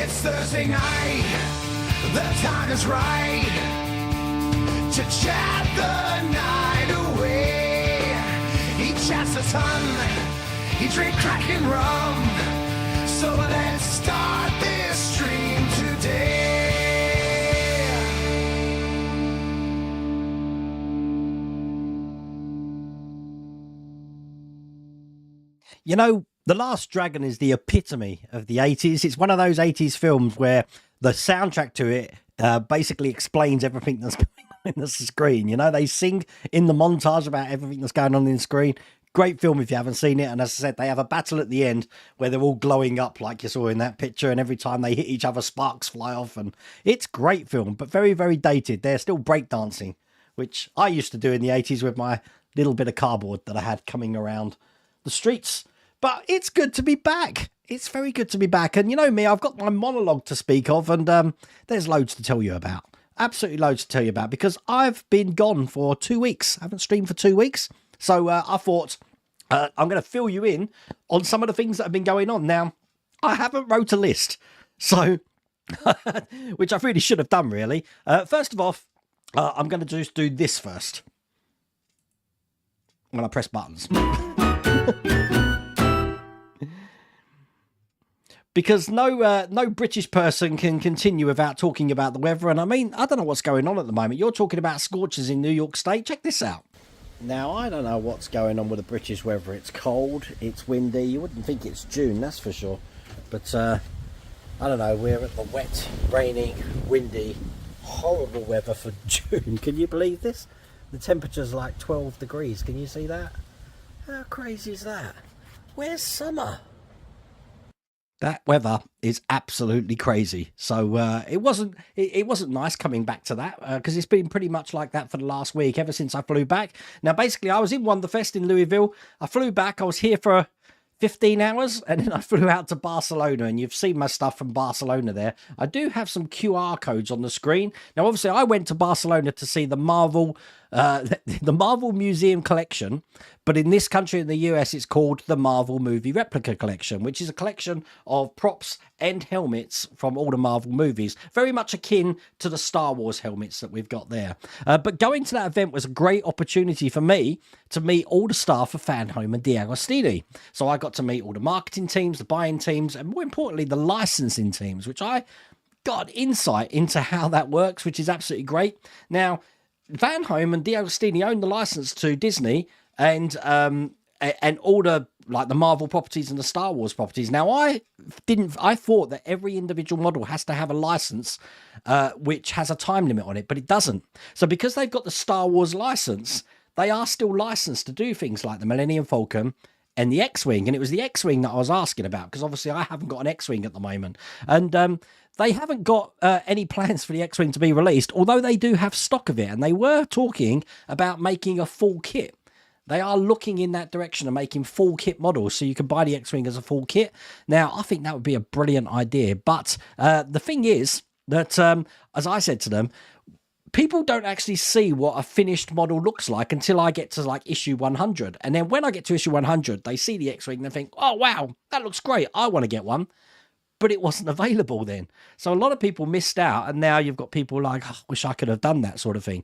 It's Thursday night, the time is right to chat the night away. He chats a ton, he drink cracking rum. So let's start this stream today. You know, The Last Dragon is the epitome of the 80s. It's one of those 80s films where the soundtrack to it basically explains everything that's going on in the screen. You know, they sing in the montage about everything that's going on in the screen. Great film if you haven't seen it. And as I said, they have a battle at the end where they're all glowing up like you saw in that picture. And every time they hit each other, sparks fly off. And it's great film, but very, very dated. They're still breakdancing, which I used to do in the 80s with my little bit of cardboard that I had coming around the streets. But it's good to be back. It's very good to be back. And you know me, I've got my monologue to speak of, and there's loads to tell you about. Absolutely loads to tell you about, because I've been gone for 2 weeks. I haven't streamed for 2 weeks. So I thought I'm going to fill you in on some of the things that have been going on. Now, I haven't wrote a list, so which I really should have done, really. First of all, I'm going to just do this first when I press buttons. Because no British person can continue without talking about the weather. And I mean, I don't know what's going on at the moment. You're talking about scorchers in New York State. Check this out. Now, I don't know what's going on with the British weather. It's cold, it's windy. You wouldn't think it's June, that's for sure. But I don't know, we're at the wet, raining, windy, horrible weather for June. Can you believe this? The temperature's like 12 degrees. Can you see that? How crazy is that? Where's summer? That weather is absolutely crazy. So it wasn't nice coming back to that, because it's been pretty much like that for the last week, ever since I flew back. Now, basically, I was in WonderFest in Louisville. I flew back. I was here for 15 hours, and then I flew out to Barcelona, and you've seen my stuff from Barcelona there. I do have some QR codes on the screen. Now, obviously, I went to Barcelona to see the Marvel Museum Collection, but in this country, in the US, it's called the Marvel Movie Replica Collection, which is a collection of props and helmets from all the Marvel movies, very much akin to the Star Wars helmets that we've got there. But going to that event was a great opportunity for me to meet all the staff of Fan Home and D'Agostini. So I got to meet all the marketing teams, the buying teams, and more importantly, the licensing teams, which I got insight into how that works, which is absolutely great. Now, Van Home and D'Agostini own the license to Disney and all the Marvel properties and the Star Wars properties. Now, I thought that every individual model has to have a license which has a time limit on it, but it doesn't. So because they've got the Star Wars license, they are still licensed to do things like the Millennium Falcon and the X-Wing. And it was the X-Wing that I was asking about, because obviously I haven't got an X-Wing at the moment. And they haven't got any plans for the X-Wing to be released, although they do have stock of it. And they were talking about making a full kit. They are looking in that direction of making full kit models, so you can buy the X-Wing as a full kit. Now, I think that would be a brilliant idea. But the thing is that, as I said to them, people don't actually see what a finished model looks like until I get to issue 100. And then when I get to issue 100, they see the X-Wing and they think, oh, wow, that looks great. I want to get one. But it wasn't available then. So a lot of people missed out. And now you've got people like, oh, I wish I could have done that sort of thing.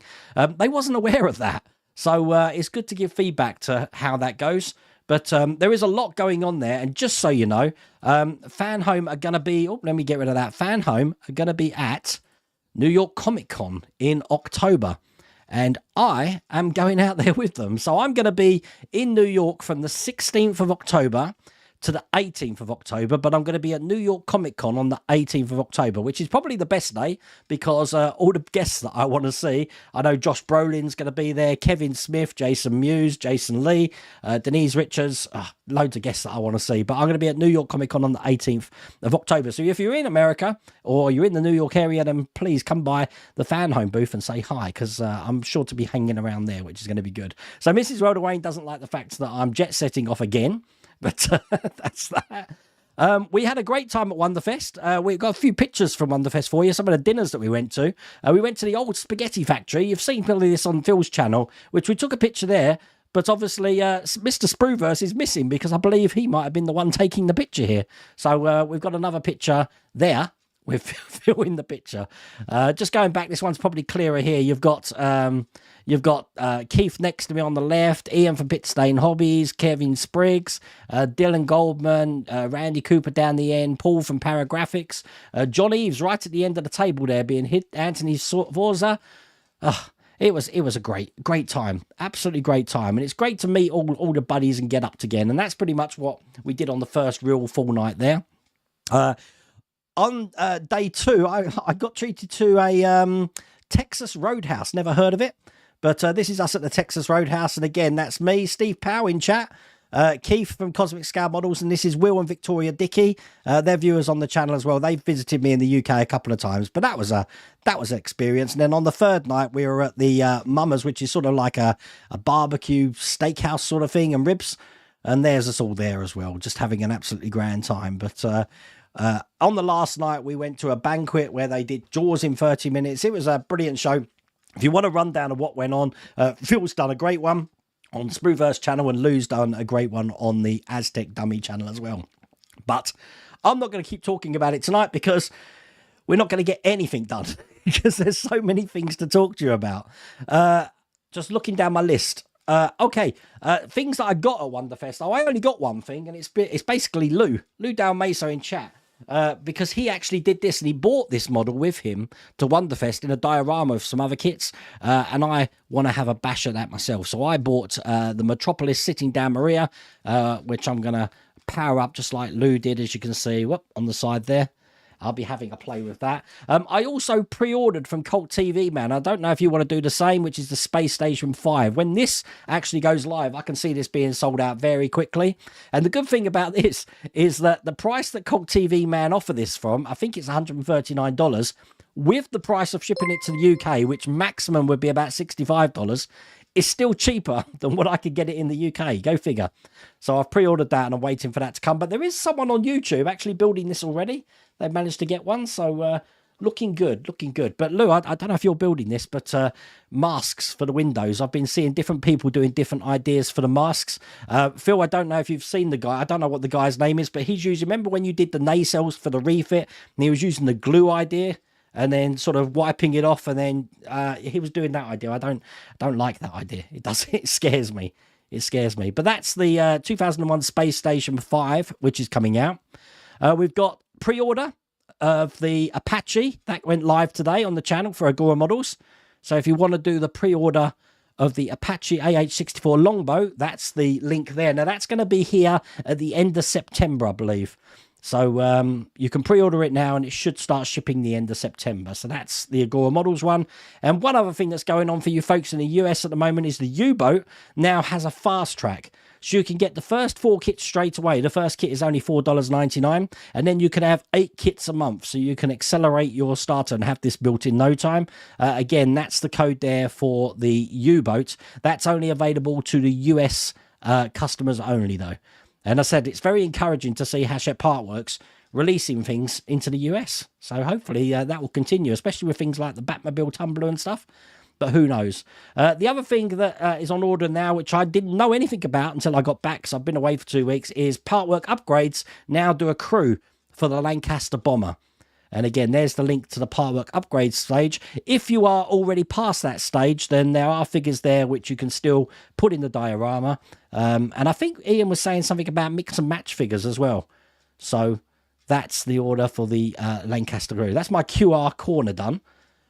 They wasn't aware of that. So it's good to give feedback to how that goes. But there is a lot going on there. And just so you know, Fan Home are going to be, let me get rid of that. Fan Home are going to be at New York Comic Con in October. And I am going out there with them. So I'm going to be in New York from the 16th of October to the 18th of October, but I'm going to be at New York Comic Con on the 18th of October, which is probably the best day because all the guests that I want to see, I know Josh Brolin's going to be there, Kevin Smith, Jason Mewes, Jason Lee, Denise Richards, loads of guests that I want to see, but I'm going to be at New York Comic Con on the 18th of October. So if you're in America or you're in the New York area, then please come by the Fan Home booth and say hi, because I'm sure to be hanging around there, which is going to be good. So Mrs. Rhoda doesn't like the fact that I'm jet setting off again, but that's that. We had a great time at WonderFest. We've got a few pictures from WonderFest for you, some of the dinners that we went to. We went to the old spaghetti factory. You've seen probably this on Phil's channel, which we took a picture there. But obviously, Mr. Spruverse is missing because I believe he might have been the one taking the picture here. So we've got another picture there with Phil in the picture. Just going back, this one's probably clearer here. You've got Keith next to me on the left, Ian from Pitstain Hobbies, Kevin Spriggs, Dylan Goldman, Randy Cooper down the end, Paul from Paragraphics, John Eves right at the end of the table there being hit, Anthony Forza. It was a great time, absolutely great time, and it's great to meet all the buddies and get up again, and that's pretty much what we did on the first real full night there. On day 2, I got treated to a Texas Roadhouse. Never heard of it, but this is us at the Texas Roadhouse. And again, that's me, Steve Powell in chat, Keith from Cosmic Scale Models, and this is Will and Victoria Dickey. They're viewers on the channel as well. They've visited me in the UK a couple of times, but that was an experience. And then on the third night, we were at the Mama's, which is sort of like a barbecue steakhouse sort of thing, and ribs. And there's us all there as well, just having an absolutely grand time. But on the last night, we went to a banquet where they did Jaws in 30 minutes. It was a brilliant show. If you want a rundown of what went on, Phil's done a great one on Spooverse channel, and Lou's done a great one on the Aztec Dummy channel as well. But I'm not going to keep talking about it tonight because we're not going to get anything done because there's so many things to talk to you about. Just looking down my list. Things that I got at WonderFest. I only got one thing, and it's basically Lou Dalmaso in chat. Because he actually did this, and he bought this model with him to WonderFest in a diorama of some other kits, and I want to have a bash at that myself. So I bought the Metropolis Sitting Down Maria, which I'm going to power up just like Lou did, as you can see on the side there. I'll be having a play with that. I also pre-ordered from Cult TV, man. I don't know if you want to do the same, which is the Space Station 5. When this actually goes live, I can see this being sold out very quickly. And the good thing about this is that the price that Cult TV Man offer this from, I think it's $139, with the price of shipping it to the UK, which maximum would be about $65, is still cheaper than what I could get it in the UK. Go figure. So I've pre-ordered that, and I'm waiting for that to come. But there is someone on YouTube actually building this already. They've managed to get one, so looking good. But Lou, I don't know if you're building this, but masks for the windows. I've been seeing different people doing different ideas for the masks. Phil, I don't know if you've seen the guy. I don't know what the guy's name is, but he's using, remember when you did the nacelles for the refit, and he was using the glue idea and then sort of wiping it off, and then he was doing that idea. I don't like that idea. It scares me. It scares me. But that's the 2001 Space Station 5, which is coming out. We've got pre-order of the Apache that went live today on the channel for Agora Models. So if you want to do the pre-order of the Apache AH64 longbow, that's the link there. Now that's going to be here at the end of September, I believe. So you can pre-order it now, and it should start shipping the end of September. So that's the Agora Models one. And one other thing that's going on for you folks in the US at the moment is the U-boat now has a fast track. So you can get the first 4 kits straight away. The first kit is only $4.99, and then you can have 8 kits a month. So you can accelerate your starter and have this built in no time. Again, that's the code there for the U-boat. That's only available to the US customers only, though. And I said, it's very encouraging to see Hachette Partworks releasing things into the US. So hopefully that will continue, especially with things like the Batmobile Tumbler and stuff. But who knows? The other thing that is on order now, which I didn't know anything about until I got back, because I've been away for 2 weeks, is Partwork Upgrades now do a crew for the Lancaster Bomber. And again, there's the link to the Partwork Upgrades stage. If you are already past that stage, then there are figures there which you can still put in the diorama. And I think Ian was saying something about mix and match figures as well. So that's the order for the Lancaster crew. That's my QR corner done.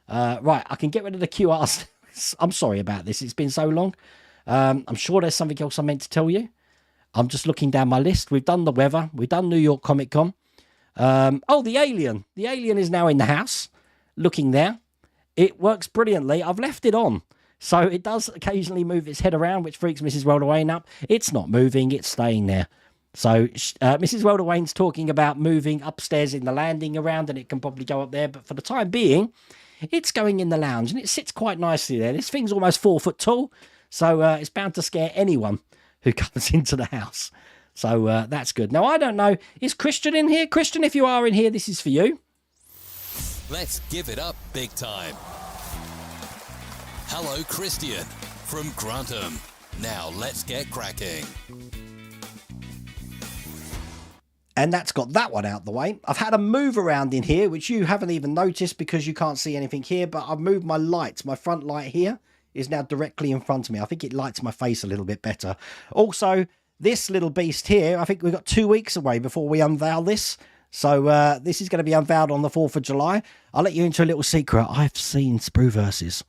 Right, I can get rid of the QRs. I'm sorry about this. It's been so long. I'm sure there's something else I meant to tell you. I'm just looking down my list. We've done the weather. We've done New York Comic Con. The Alien. The Alien is now in the house. Looking there. It works brilliantly. I've left it on. So it does occasionally move its head around, which freaks Mrs. Welderwayne up. It's not moving. It's staying there. So Mrs. Welderwayne's talking about moving upstairs in the landing around, and it can probably go up there. But for the time being, it's going in the lounge, and it sits quite nicely there. This thing's almost 4 foot tall, so it's bound to scare anyone who comes into the house. So that's good. Now, I don't know, is Christian in here? Christian, if you are in here, this is for you. Let's give it up big time. Hello, Christian from Grantham. Now let's get cracking. And that's got that one out the way. I've had a move around in here, which you haven't even noticed because you can't see anything here, but I've moved my lights. My front light here is now directly in front of me. I think it lights my face a little bit better. Also, this little beast here, I think we've got 2 weeks away before we unveil this. So this is going to be unveiled on the 4th of July. I'll let you into a little secret. I've seen Sprue Versus.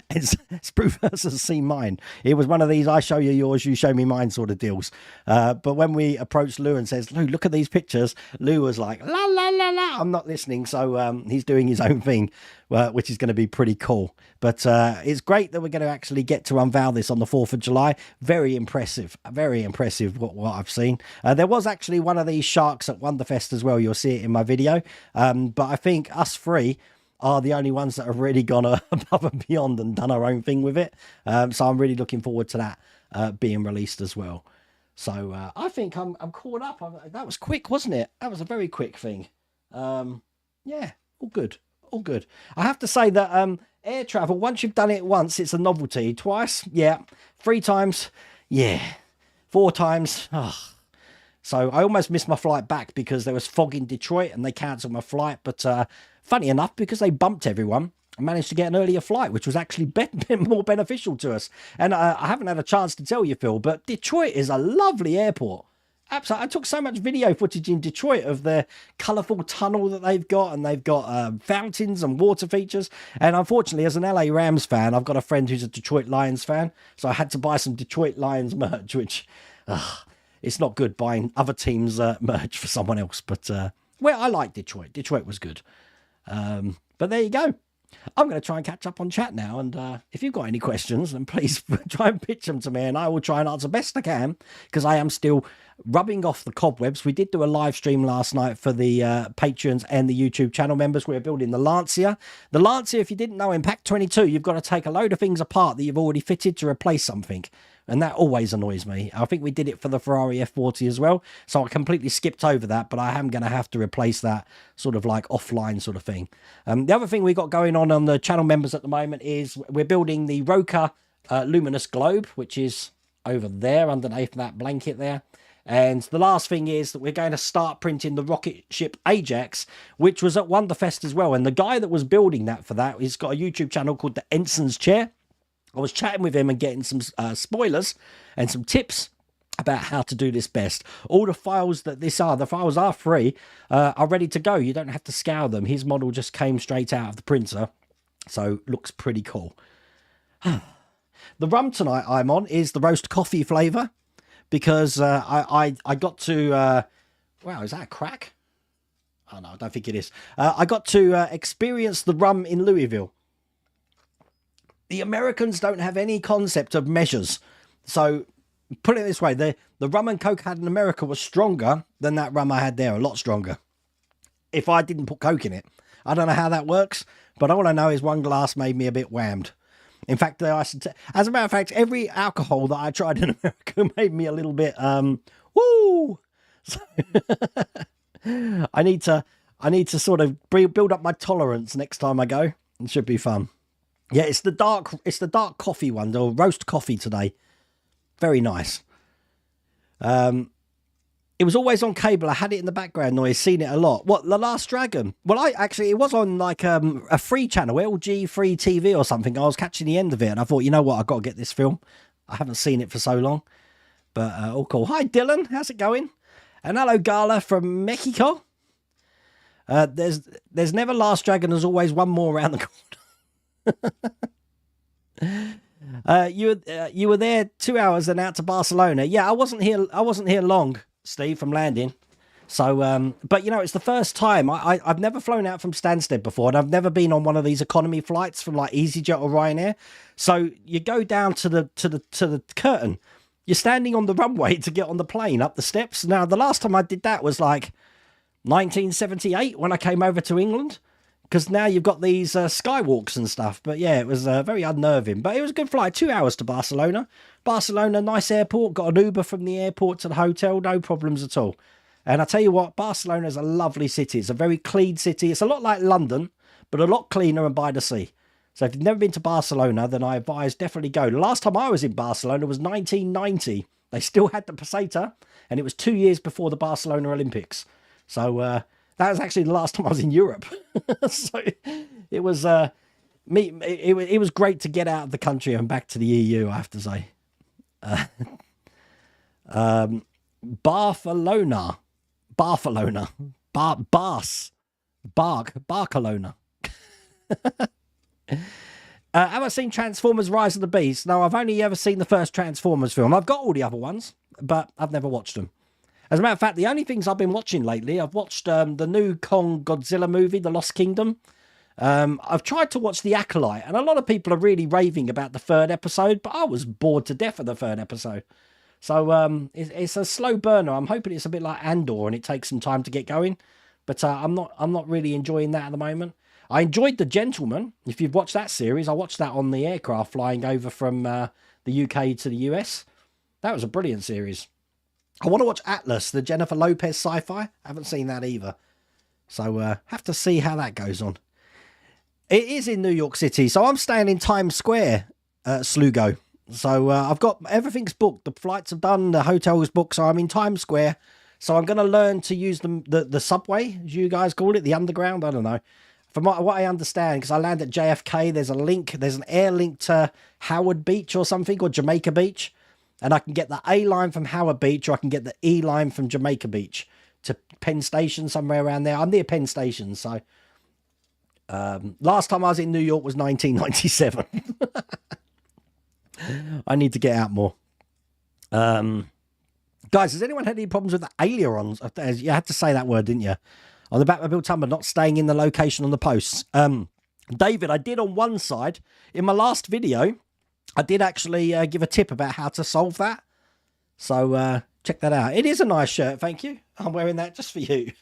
And Sprue Versus seen mine. It was one of these, I show you yours, you show me mine sort of deals. But when we approached Lou and says, Lou, look at these pictures, Lou was like, la, la, la, la. I'm not listening. So he's doing his own thing, which is going to be pretty cool. But it's great that we're going to actually get to unveil this on the 4th of July. Very impressive what I've seen. There was actually one of these sharks at WonderFest as well. You'll see it in my video. But I think us three are the only ones that have really gone above and beyond and done our own thing with it. So I'm really looking forward to that being released as well. So I think I'm caught up. That was quick, wasn't it? That was a very quick thing. Yeah, all good. All good. I have to say that air travel, once you've done it once, it's a novelty. Twice, yeah. 3 times, yeah. 4 times, So I almost missed my flight back because there was fog in Detroit and they cancelled my flight. But funny enough, because they bumped everyone, I managed to get an earlier flight, which was actually more beneficial to us. And I haven't had a chance to tell you, Phil, but Detroit is a lovely airport. Absolutely. I took so much video footage in Detroit of the colourful tunnel that they've got, and they've got fountains and water features. And unfortunately, as an LA Rams fan, I've got a friend who's a Detroit Lions fan. So I had to buy some Detroit Lions merch, which... it's not good buying other teams' merch for someone else, but well, I like Detroit. Detroit was good. But there you go. I'm going to try and catch up on chat now, and if you've got any questions, then please try and pitch them to me, and I will try and answer best I can, because I am still rubbing off the cobwebs. We did do a live stream last night for the Patreons and the YouTube channel members. We're building the Lancia. The Lancia, if you didn't know, in Pack 22, you've got to take a load of things apart that you've already fitted to replace something. And that always annoys me. I think we did it for the Ferrari F40 as well. So I completely skipped over that, but I am going to have to replace that sort of like offline sort of thing. The other thing we got going on the channel members at the moment is we're building the Roka Luminous Globe, which is over there underneath that blanket there. And the last thing is that we're going to start printing the rocket ship Ajax, which was at WonderFest as well. And the guy that was building that for that, he's got a YouTube channel called The Ensign's Chair. I was chatting with him and getting some spoilers and some tips about how to do this best. All the files the files are free, are ready to go. You don't have to scour them. His model just came straight out of the printer. So looks pretty cool. The rum tonight I'm on is the roast coffee flavour because I got to... wow, is that a crack? Oh, no, I don't think it is. I got to experience the rum in Louisville. The Americans don't have any concept of measures. So, put it this way, the rum and coke I had in America was stronger than that rum I had there, a lot stronger. If I didn't put coke in it. I don't know how that works, but all I know is one glass made me a bit whammed. In fact, as a matter of fact, every alcohol that I tried in America made me a little bit, woo! So I need to sort of build up my tolerance next time I go. It should be fun. Yeah, it's the dark coffee one, the roast coffee today. Very nice. It was always on cable. I had it in the background noise, seen it a lot. What, The Last Dragon? Well, it was on like a free channel, LG Free TV or something. I was catching the end of it and I thought, you know what, I've got to get this film. I haven't seen it for so long. But all cool. Hi, Dylan. How's it going? And hello, Gala from Mexico. There's never Last Dragon. There's always one more around the corner. You were there 2 hours and out to Barcelona. Yeah, I wasn't here long, Steve, from landing. So, but you know, it's the first time I've never flown out from Stansted before, and I've never been on one of these economy flights from like EasyJet or Ryanair. So you go down to the curtain. You're standing on the runway to get on the plane up the steps. Now, the last time I did that was like 1978 when I came over to England. Because now you've got these skywalks and stuff. But yeah, it was very unnerving. But it was a good flight. 2 hours to Barcelona. Barcelona, nice airport. Got an Uber from the airport to the hotel. No problems at all. And I tell you what, Barcelona is a lovely city. It's a very clean city. It's a lot like London, but a lot cleaner and by the sea. So if you've never been to Barcelona, then I advise definitely go. The last time I was in Barcelona was 1990. They still had the Peseta, and it was 2 years before the Barcelona Olympics. So that was actually the last time I was in Europe. So it was it was great to get out of the country and back to the EU, I have to say. Barcelona. Barcelona. Barcelona. Have I seen Transformers Rise of the Beast? No, I've only ever seen the first Transformers film. I've got all the other ones, but I've never watched them. As a matter of fact, the only things I've been watching lately, I've watched the new Kong Godzilla movie, The Lost Kingdom. I've tried to watch The Acolyte, and a lot of people are really raving about the third episode, but I was bored to death of the third episode. So it's a slow burner. I'm hoping it's a bit like Andor, and it takes some time to get going. But I'm not really enjoying that at the moment. I enjoyed The Gentleman. If you've watched that series, I watched that on the aircraft flying over from the UK to the US. That was a brilliant series. I want to watch Atlas, the Jennifer Lopez sci-fi. I haven't seen that either. So have to see how that goes on. It is in New York City, so I'm staying in Times Square, Slugo. So I've got everything's booked. The flights are done, the hotel's booked, so I'm in Times Square. So I'm going to learn to use the subway, as you guys call it, the underground. I don't know. From what I understand, because I land at JFK, there's an air link to Howard Beach or something, or Jamaica Beach. And I can get the A line from Howard Beach, or I can get the E line from Jamaica Beach to Penn Station, somewhere around there. I'm near Penn Station, so last time I was in New York was 1997. I need to get out more. Guys, has anyone had any problems with the ailerons? You had to say that word, didn't you? On the Batmobile Tumblr, not staying in the location on the posts. David, I did on one side. In my last video, I did actually give a tip about how to solve that. So check that out. It is a nice shirt, thank you. I'm wearing that just for you.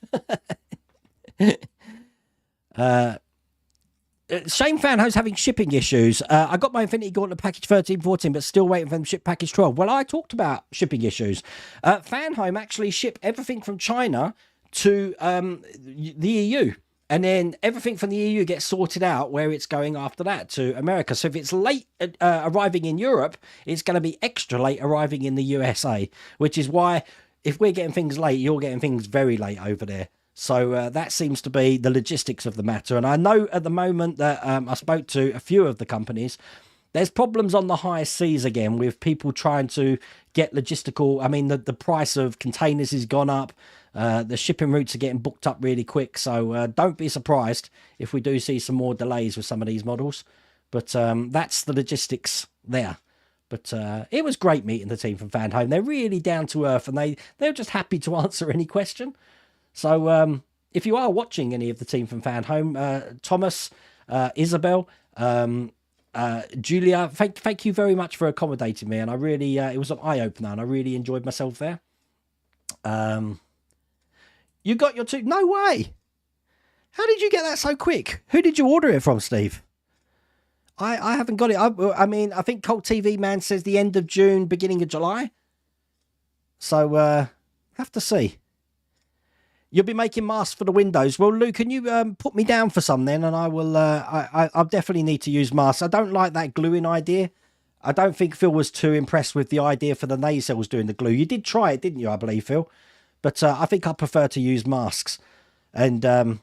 Shane Fanho's having shipping issues. I got my Infinity Gauntlet package 13-14, but still waiting for them to ship package 12. Well, I talked about shipping issues. Fanhome actually shipped everything from China to the EU. And then everything from the EU gets sorted out where it's going after that to America. So if it's late arriving in Europe, it's going to be extra late arriving in the USA, which is why if we're getting things late, you're getting things very late over there. So that seems to be the logistics of the matter. And I know at the moment that I spoke to a few of the companies, there's problems on the high seas again with people trying to get logistical. I mean, the price of containers has gone up. The shipping routes are getting booked up really quick. So don't be surprised if we do see some more delays with some of these models. But that's the logistics there. But it was great meeting the team from Fanhome. They're really down to earth, and they're just happy to answer any question. So if you are watching any of the team from Fanhome, Thomas, Isabel, Julia, thank you very much for accommodating me. And I really, it was an eye-opener, and I really enjoyed myself there. You got your two? No way! How did you get that so quick? Who did you order it from, Steve? I haven't got it. I mean, I think Cult TV Man says the end of June, beginning of July. So, have to see. You'll be making masks for the windows. Well, Lou, can you put me down for some then? And I will, I'll definitely need to use masks. I don't like that gluing idea. I don't think Phil was too impressed with the idea for the nacelles doing the glue. You did try it, didn't you, I believe, Phil? But I think I prefer to use masks and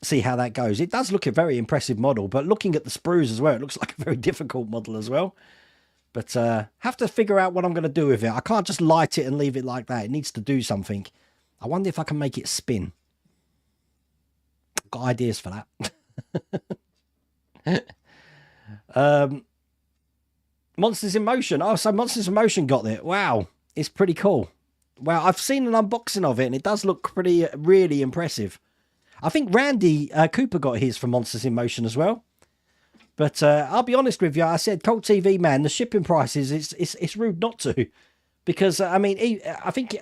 see how that goes. It does look a very impressive model, but looking at the sprues as well, it looks like a very difficult model as well. But have to figure out what I'm going to do with it. I can't just light it and leave it like that. It needs to do something. I wonder if I can make it spin. Got ideas for that. Monsters in Motion. Oh, so Monsters in Motion got it. Wow. It's pretty cool. Well, I've seen an unboxing of it, and it does look really impressive. I think Randy Cooper got his from Monsters in Motion as well. But I'll be honest with you. I said, Cult TV Man, the shipping prices, it's rude not to. Because, I mean, I think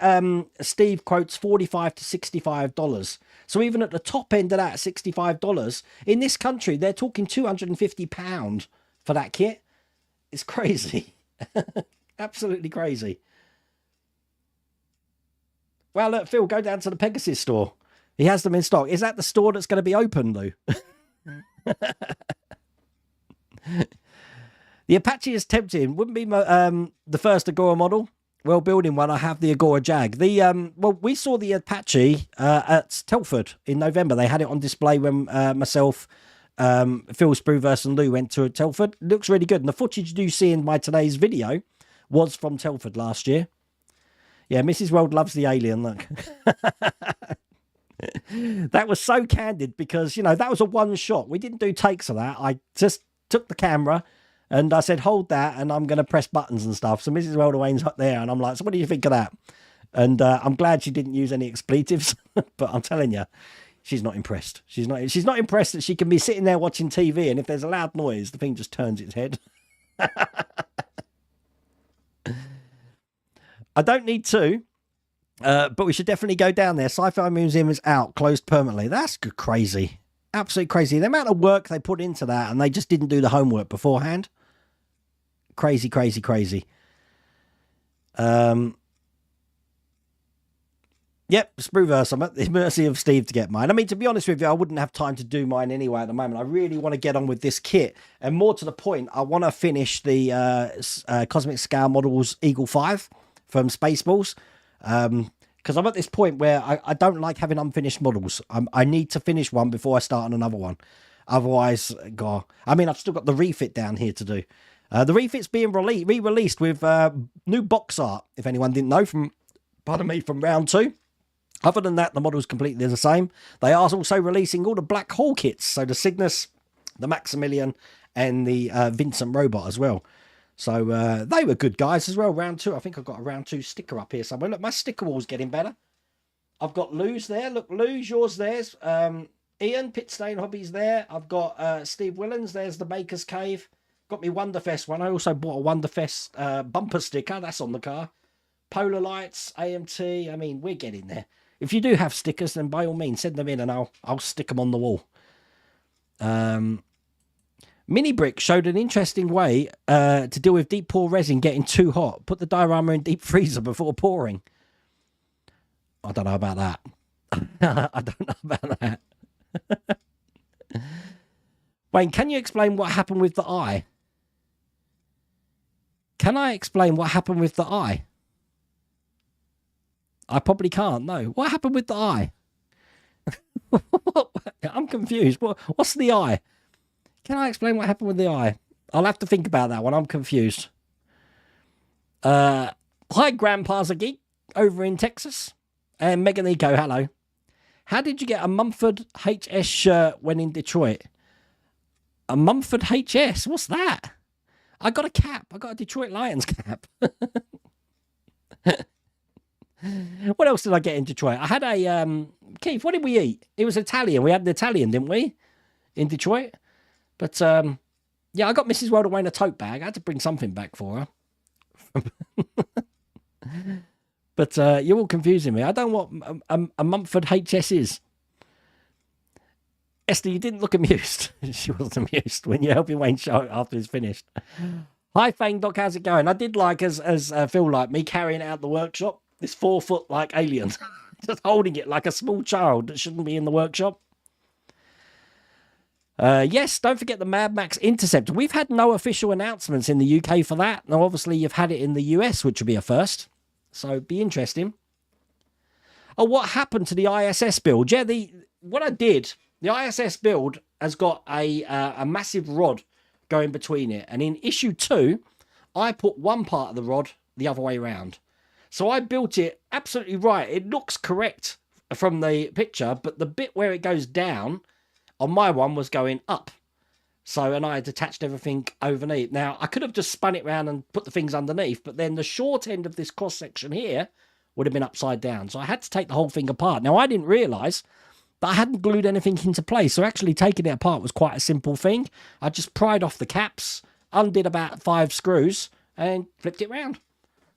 Steve quotes $45 to $65. So even at the top end of that, $65, in this country, they're talking £250 for that kit. It's crazy. Absolutely crazy. Well, look, Phil, go down to the Pegasus store. He has them in stock. Is that the store that's going to be open, Lou? The Apache is tempting. Wouldn't be the first Agora model. Well, building one, I have the Agora Jag. Well, we saw the Apache at Telford in November. They had it on display when myself, Phil Spruverse and Lou went to Telford. It looks really good. And the footage you do see in my today's video was from Telford last year. Yeah, Mrs. World loves the alien, look. That was so candid because, you know, that was a one shot. We didn't do takes of that. I just took the camera and I said, hold that, and I'm going to press buttons and stuff. So Mrs. Welderwain's up there, and I'm like, so what do you think of that? And I'm glad she didn't use any expletives, but I'm telling you, she's not impressed. She's not impressed that she can be sitting there watching TV, and if there's a loud noise, the thing just turns its head. I don't need to, but we should definitely go down there. Sci-Fi Museum is out, closed permanently. That's crazy. Absolutely crazy. The amount of work they put into that, and they just didn't do the homework beforehand. Crazy, crazy, crazy. Yep, Spruverse, I'm at the mercy of Steve to get mine. I mean, to be honest with you, I wouldn't have time to do mine anyway at the moment. I really want to get on with this kit. And more to the point, I want to finish the Cosmic Scale Models Eagle 5 from Spaceballs. Because I'm at this point where I don't like having unfinished models. I need to finish one before I start on another one. Otherwise, God. I mean, I've still got the refit down here to do. The refit's being re-released with new box art, if anyone didn't know, from round 2. Other than that, the model's completely the same. They are also releasing all the Black Hole kits. So the Cygnus, the Maximilian, and the Vincent robot as well. So they were good guys as well. Round 2. I think I've got a round 2 sticker up here somewhere. Look, my sticker wall's getting better. I've got Lou's there. Look, Lou's, yours there's. Ian, Pitstain Hobbies there. I've got Steve Willens. There's the Baker's Cave. Got me WonderFest one. I also bought a WonderFest bumper sticker. That's on the car. Polar Lights, AMT. I mean, we're getting there. If you do have stickers, then by all means, send them in and I'll stick them on the wall. Mini Brick showed an interesting way to deal with deep pour resin getting too hot. Put the diorama in deep freezer before pouring. I don't know about that. I don't know about that. Wayne, can you explain what happened with the eye? Can I explain what happened with the eye? I probably can't, no. What happened with the eye? I'm confused. What's the eye? Can I explain what happened with the eye? I'll have to think about that one. I'm confused. Hi, Grandpa's a Geek over in Texas. And Megan Eco, hello. How did you get a Mumford HS shirt when in Detroit? A Mumford HS? What's that? I got a cap. I got a Detroit Lions cap. What else did I get in Detroit? I had a... Keith, what did we eat? It was Italian. We had an Italian, didn't we? In Detroit. But, yeah, I got Mrs. Welderwain a tote bag. I had to bring something back for her. But you're all confusing me. I don't know what a Mumford HS is. Esther, you didn't look amused. She wasn't amused when you're helping Wayne show it after it's finished. Hi, Fang Doc, how's it going? I did like, as Phil liked, me carrying out the workshop. This 4-foot, like, alien. Just holding it like a small child that shouldn't be in the workshop. Yes, don't forget the Mad Max Interceptor. We've had no official announcements in the UK for that. Now, obviously, you've had it in the US, which will be a first. So, it'd be interesting. Oh, what happened to the ISS build? Yeah, what I did, the ISS build has got a massive rod going between it. And in issue 2, I put one part of the rod the other way around. So I built it absolutely right. It looks correct from the picture, but the bit where it goes down on my one was going up. So, and I had attached everything overneath. Now, I could have just spun it around and put the things underneath, but then the short end of this cross section here would have been upside down. So I had to take the whole thing apart. Now, I didn't realise that I hadn't glued anything into place. So actually taking it apart was quite a simple thing. I just pried off the caps, undid about 5 screws, and flipped it round.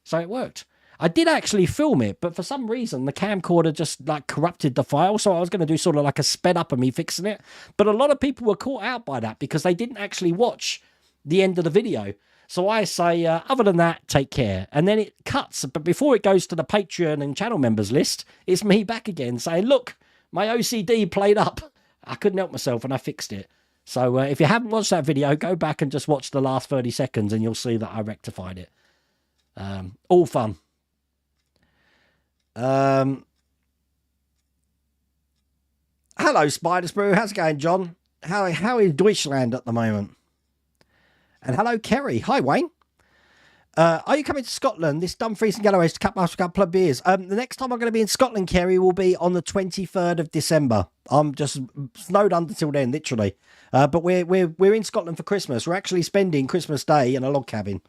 So it worked. I did actually film it, but for some reason, the camcorder just like corrupted the file. So I was going to do sort of like a sped up of me fixing it. But a lot of people were caught out by that because they didn't actually watch the end of the video. So I say, other than that, take care. And then it cuts. But before it goes to the Patreon and channel members list, it's me back again saying, look, my OCD played up. I couldn't help myself and I fixed it. So if you haven't watched that video, go back and just watch the last 30 seconds and you'll see that I rectified it. All fun. Hello, Spider Sprue. How's it going, John? How is Deutschland at the moment? And hello, Kerry. Hi, Wayne. Are you coming to Scotland? This Dumfries and Galloway's to cut us a couple of beers. The next time I'm going to be in Scotland, Kerry, will be on the 23rd of December. I'm just snowed under till then, literally. But we're in Scotland for Christmas. We're actually spending Christmas Day in a log cabin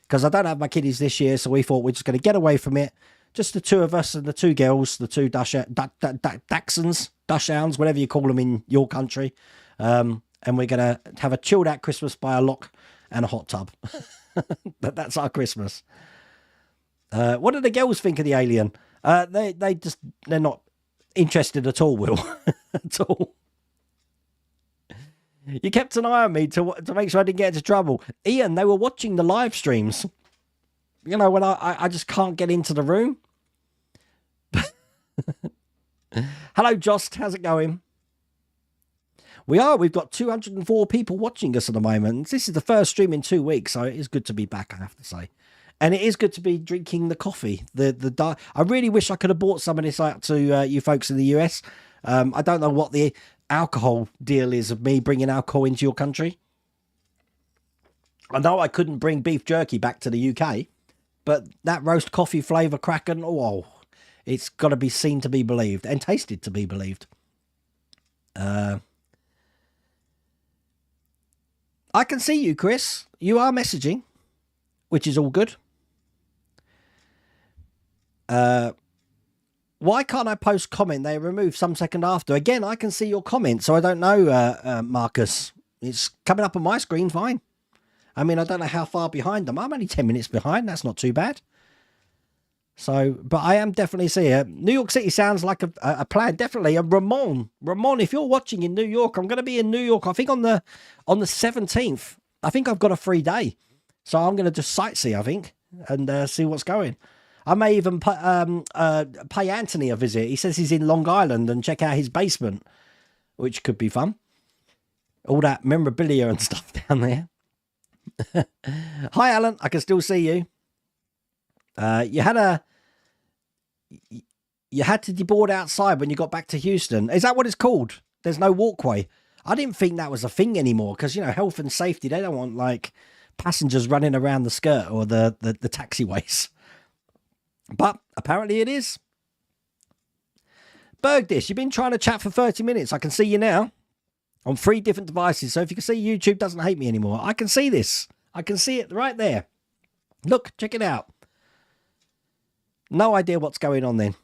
because I don't have my kiddies this year, so we thought we're just going to get away from it. Just the two of us and the two girls, the two Dachshunds, Dachshunds, whatever you call them in your country. And we're going to have a chilled out Christmas by a loch and a hot tub. That's our Christmas. What do the girls think of the alien? They're not interested at all, Will. At all. You kept an eye on me to make sure I didn't get into trouble. Ian, they were watching the live streams. You know, when I just can't get into the room. Hello, Jost. How's it going? We've got 204 people watching us at the moment. This is the first stream in 2 weeks, so it is good to be back, I have to say. And it is good to be drinking the coffee. I really wish I could have bought some of this out to you folks in the US. I don't know what the alcohol deal is of me bringing alcohol into your country. I know I couldn't bring beef jerky back to the UK, but that roast coffee flavour Kraken, it's got to be seen to be believed and tasted to be believed. I can see you, Chris. You are messaging, which is all good. Why can't I post comment? They remove some second after. Again, I can see your comment, so I don't know, Marcus. It's coming up on my screen fine. I mean, I don't know how far behind them. I'm only 10 minutes behind. That's not too bad. So, but I am definitely seeing it. New York City sounds like a plan. Definitely. And Ramon, if you're watching in New York, I'm going to be in New York, I think on the 17th. I think I've got a free day. So I'm going to just sightsee, I think, and see what's going. I may even pay Anthony a visit. He says he's in Long Island and check out his basement, which could be fun. All that memorabilia and stuff down there. Hi, Alan. I can still see you. You had to deboard outside when you got back to Houston. Is that what it's called? There's no walkway. I didn't think that was a thing anymore because, you know, health and safety, they don't want like passengers running around the skirt or the taxiways. But apparently it is. Bergdish, you've been trying to chat for 30 minutes. I can see you now on 3 different devices. So if you can see, YouTube doesn't hate me anymore. I can see this. I can see it right there. Look, check it out. No idea what's going on then.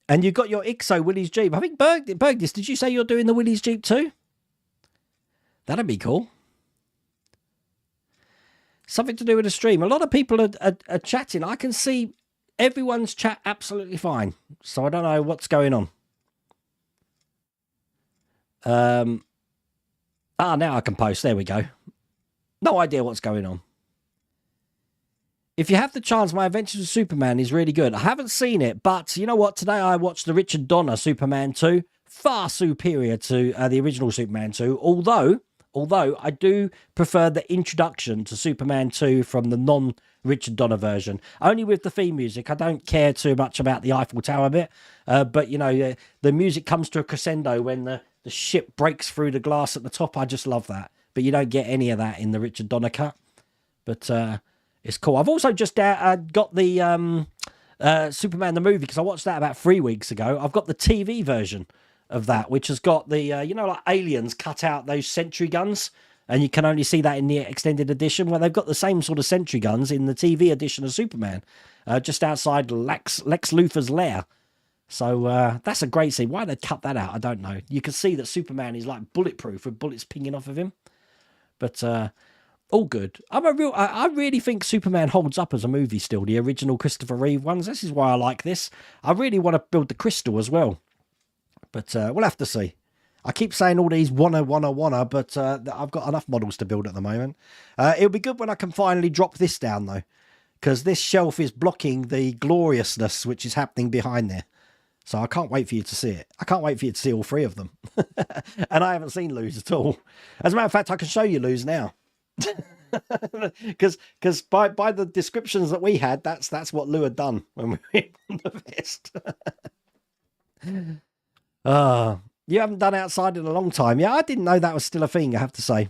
And you've got your IXO Willys Jeep. I think Bergdish, did you say you're doing the Willys Jeep too? That'd be cool. Something to do with the stream. A lot of people are chatting. I can see everyone's chat absolutely fine. So I don't know what's going on. Now I can post. There we go. No idea what's going on. If you have the chance, My Adventures with Superman is really good. I haven't seen it, but you know what? Today I watched the Richard Donner Superman 2. Far superior to the original Superman 2. Although I do prefer the introduction to Superman 2 from the non-Richard Donner version. Only with the theme music. I don't care too much about the Eiffel Tower bit. But, you know, the music comes to a crescendo when the ship breaks through the glass at the top. I just love that. But you don't get any of that in the Richard Donner cut. But it's cool. I've also just got the Superman the movie, because I watched that about 3 weeks ago. I've got the TV version of that, which has got the, you know, like Aliens cut out those sentry guns, and you can only see that in the extended edition. Well, they've got the same sort of sentry guns in the TV edition of Superman, just outside Lex Luthor's lair. So that's a great scene. Why they cut that out, I don't know. You can see that Superman is like bulletproof with bullets pinging off of him. But all good. I really think Superman holds up as a movie still, the original Christopher Reeve ones. This is why I like this. I really want to build the Crystal as well. But we'll have to see. I keep saying all these wanna, but I've got enough models to build at the moment. It'll be good when I can finally drop this down, though, because this shelf is blocking the gloriousness which is happening behind there. So I can't wait for you to see it. I can't wait for you to see all 3 of them. And I haven't seen Luz at all. As a matter of fact, I can show you Luz now. Because by the descriptions that we had, that's what Lou had done when we were on the Fest. You haven't done outside in a long time. Yeah, I didn't know that was still a thing, I have to say.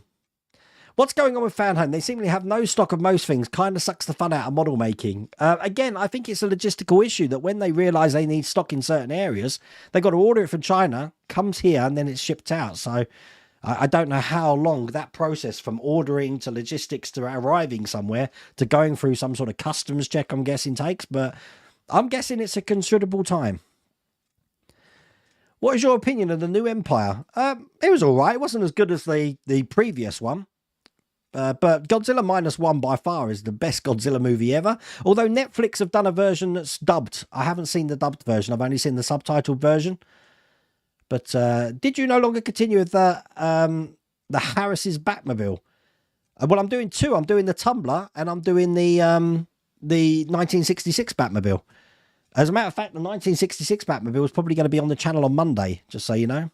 What's going on with Fanhome? They seemingly have no stock of most things. Kind of sucks the fun out of model making. Again, I think it's a logistical issue that when they realise they need stock in certain areas, they got to order it from China, comes here, and then it's shipped out. So I don't know how long that process from ordering to logistics to arriving somewhere to going through some sort of customs check, I'm guessing, takes. But I'm guessing it's a considerable time. What is your opinion of the new Empire? It was all right. It wasn't as good as the previous one. But Godzilla -1 by far is the best Godzilla movie ever. Although Netflix have done a version that's dubbed. I haven't seen the dubbed version. I've only seen the subtitled version. But did you no longer continue with the Harris's Batmobile? Well, I'm doing two. I'm doing the Tumbler and I'm doing the 1966 Batmobile. As a matter of fact, the 1966 Batmobile is probably going to be on the channel on Monday, just so you know.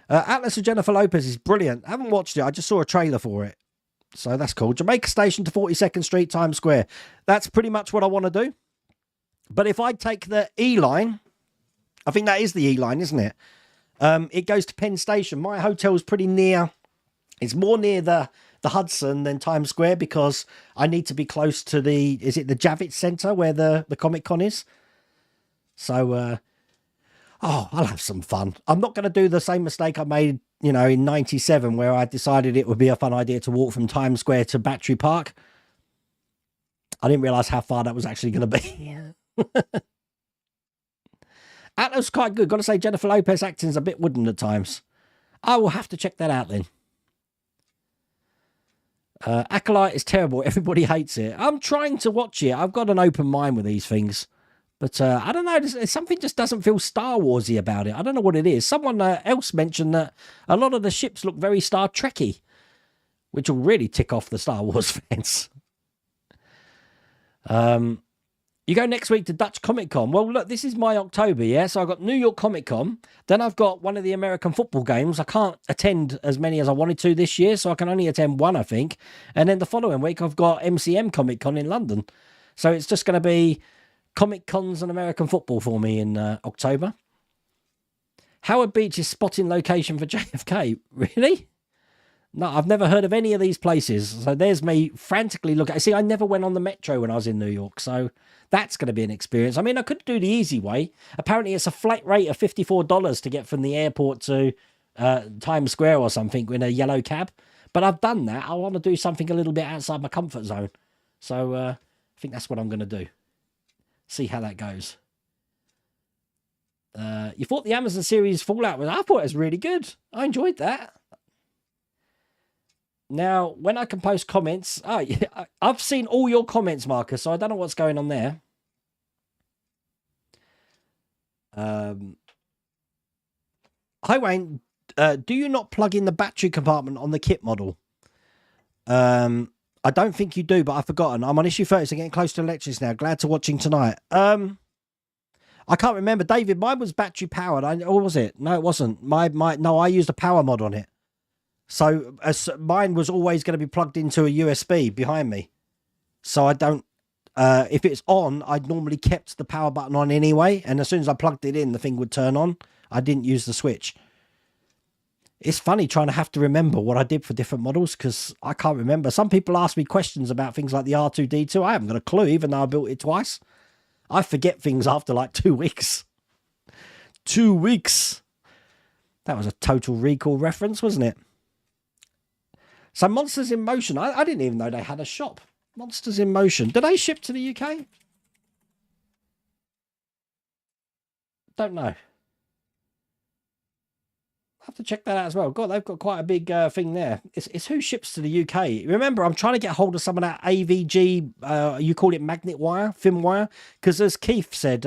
Atlas of Jennifer Lopez is brilliant. I haven't watched it. I just saw a trailer for it. So that's cool. Jamaica Station to 42nd Street, Times Square. That's pretty much what I want to do. But if I take the E line, I think that is the E line, isn't it? It goes to Penn Station. My hotel's pretty near. It's more near the Hudson than Times Square because I need to be close to is it the Javits Center where the Comic Con is? So, I'll have some fun. I'm not going to do the same mistake I made, in 97 where I decided it would be a fun idea to walk from Times Square to Battery Park. I didn't realize how far that was actually going to be. Atlas quite good. Got to say, Jennifer Lopez acting's a bit wooden at times. I will have to check that out then. Acolyte is terrible. Everybody hates it. I'm trying to watch it. I've got an open mind with these things. But I don't know. Something just doesn't feel Star Warsy about it. I don't know what it is. Someone else mentioned that a lot of the ships look very Star Trekky, which will really tick off the Star Wars fans. You go next week to Dutch Comic Con. Well, look, this is my October, yeah? So I've got New York Comic Con. Then I've got one of the American football games. I can't attend as many as I wanted to this year, so I can only attend one, I think. And then the following week, I've got MCM Comic Con in London. So it's just going to be Comic Cons and American football for me in October. Howard Beach is spotting location for JFK. Really? No, I've never heard of any of these places. So there's me frantically looking. See, I never went on the metro when I was in New York, so that's going to be an experience. I mean, I could do the easy way. Apparently, it's a flat rate of $54 to get from the airport to Times Square or something in a yellow cab. But I've done that. I want to do something a little bit outside my comfort zone. So I think that's what I'm going to do. See how that goes. You thought the Amazon series Fallout was... I thought it was really good. I enjoyed that. Now, when I can post comments... Oh, yeah, I've seen all your comments, Marcus, so I don't know what's going on there. Hi, Wayne. Do you not plug in the battery compartment on the kit model? I don't think you do, but I've forgotten. I'm on issue 30, so getting close to lectures now. Glad to watching tonight. I can't remember. David, mine was battery powered. Or was it? No, it wasn't. No, I used a power mod on it. So mine was always going to be plugged into a USB behind me. So I don't... if it's on, I'd normally kept the power button on anyway. And as soon as I plugged it in, the thing would turn on. I didn't use the switch. It's funny trying to have to remember what I did for different models because I can't remember. Some people ask me questions about things like the R2-D2. I haven't got a clue, even though I built it twice. I forget things after like 2 weeks. 2 weeks. That was a Total Recall reference, wasn't it? So Monsters in Motion. I didn't even know they had a shop. Monsters in Motion. Do they ship to the UK? Don't know. Have to check that out as well. God, they've got quite a big thing there. It's who ships to the UK. Remember, I'm trying to get hold of some of that AVG, you call it magnet wire, thin wire, because as Keith said,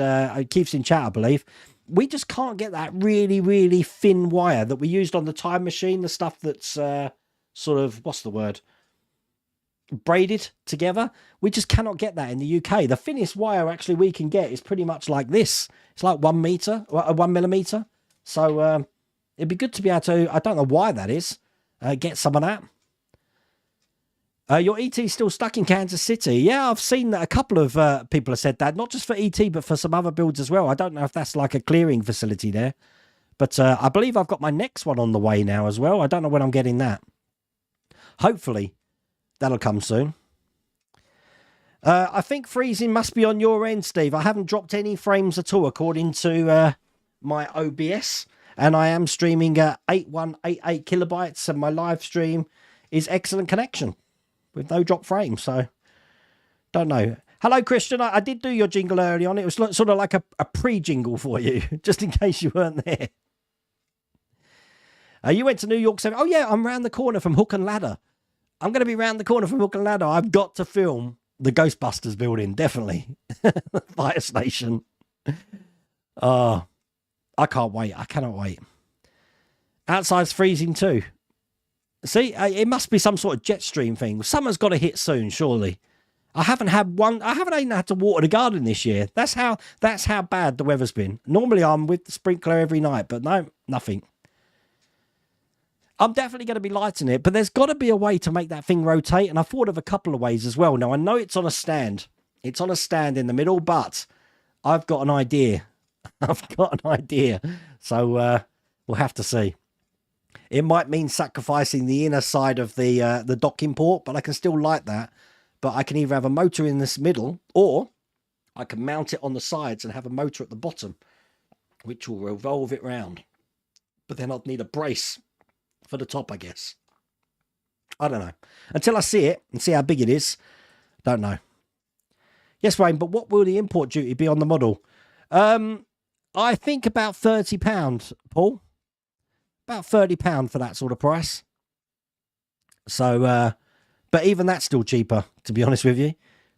Keith's in chat, I believe, we just can't get that really, really thin wire that we used on the Time Machine, the stuff that's sort of, what's the word, braided together. We just cannot get that in the UK. The thinnest wire actually we can get is pretty much like this. It's like 1 meter, 1 millimeter. So, it'd be good to be able to, I don't know why that is, get some of that. Your ET's still stuck in Kansas City. Yeah, I've seen that a couple of people have said that, not just for ET, but for some other builds as well. I don't know if that's like a clearing facility there. But I believe I've got my next one on the way now as well. I don't know when I'm getting that. Hopefully, that'll come soon. I think freezing must be on your end, Steve. I haven't dropped any frames at all according to my OBS. And I am streaming at 8188 kilobytes. And my live stream is excellent connection with no drop frames. So, don't know. Hello, Christian. I did do your jingle early on. It was sort of like a pre-jingle for you, just in case you weren't there. You went to New York 7. Oh, yeah, I'm round the corner from Hook and Ladder. I'm going to be round the corner from Hook and Ladder. I've got to film the Ghostbusters building, definitely. Fire station. Oh, I can't wait. I cannot wait. Outside's freezing too. See, it must be some sort of jet stream thing. Summer's got to hit soon, surely. I haven't even had to water the garden this year. That's how bad the weather's been. Normally I'm with the sprinkler every night, but no, nothing. I'm definitely going to be lighting it, but there's got to be a way to make that thing rotate, and I thought of a couple of ways as well. Now, I know it's on a stand. It's on a stand in the middle, but I've got an idea. So we'll have to see. It might mean sacrificing the inner side of the docking port, but I can still light that. But I can either have a motor in this middle, or I can mount it on the sides and have a motor at the bottom, which will revolve it round. But then I'd need a brace for the top, I guess. I don't know. Until I see it and see how big it is, don't know. Yes, Wayne, but what will the import duty be on the model? I think about £30, Paul. About £30 for that sort of price. So, but even that's still cheaper, to be honest with you.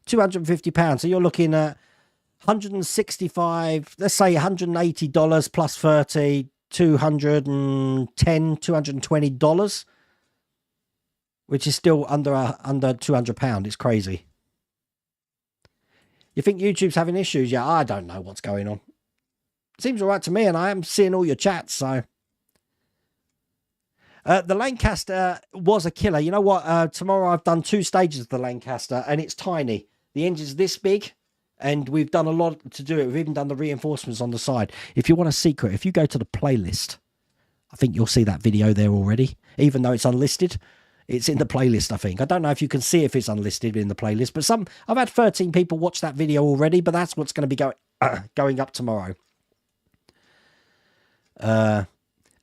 £250. So you're looking at 165, let's say $180 plus 30, $210, $220, which is still under £200. It's crazy. You think YouTube's having issues? Yeah, I don't know what's going on. Seems all right to me, and I am seeing all your chats, so. The Lancaster was a killer. You know what? Tomorrow I've done 2 stages of the Lancaster, and it's tiny. The engine's this big, and we've done a lot to do it. We've even done the reinforcements on the side. If you want a secret, if you go to the playlist, I think you'll see that video there already. Even though it's unlisted, it's in the playlist, I think. I don't know if you can see if it's unlisted in the playlist, but I've had 13 people watch that video already, but that's what's going to be going up tomorrow.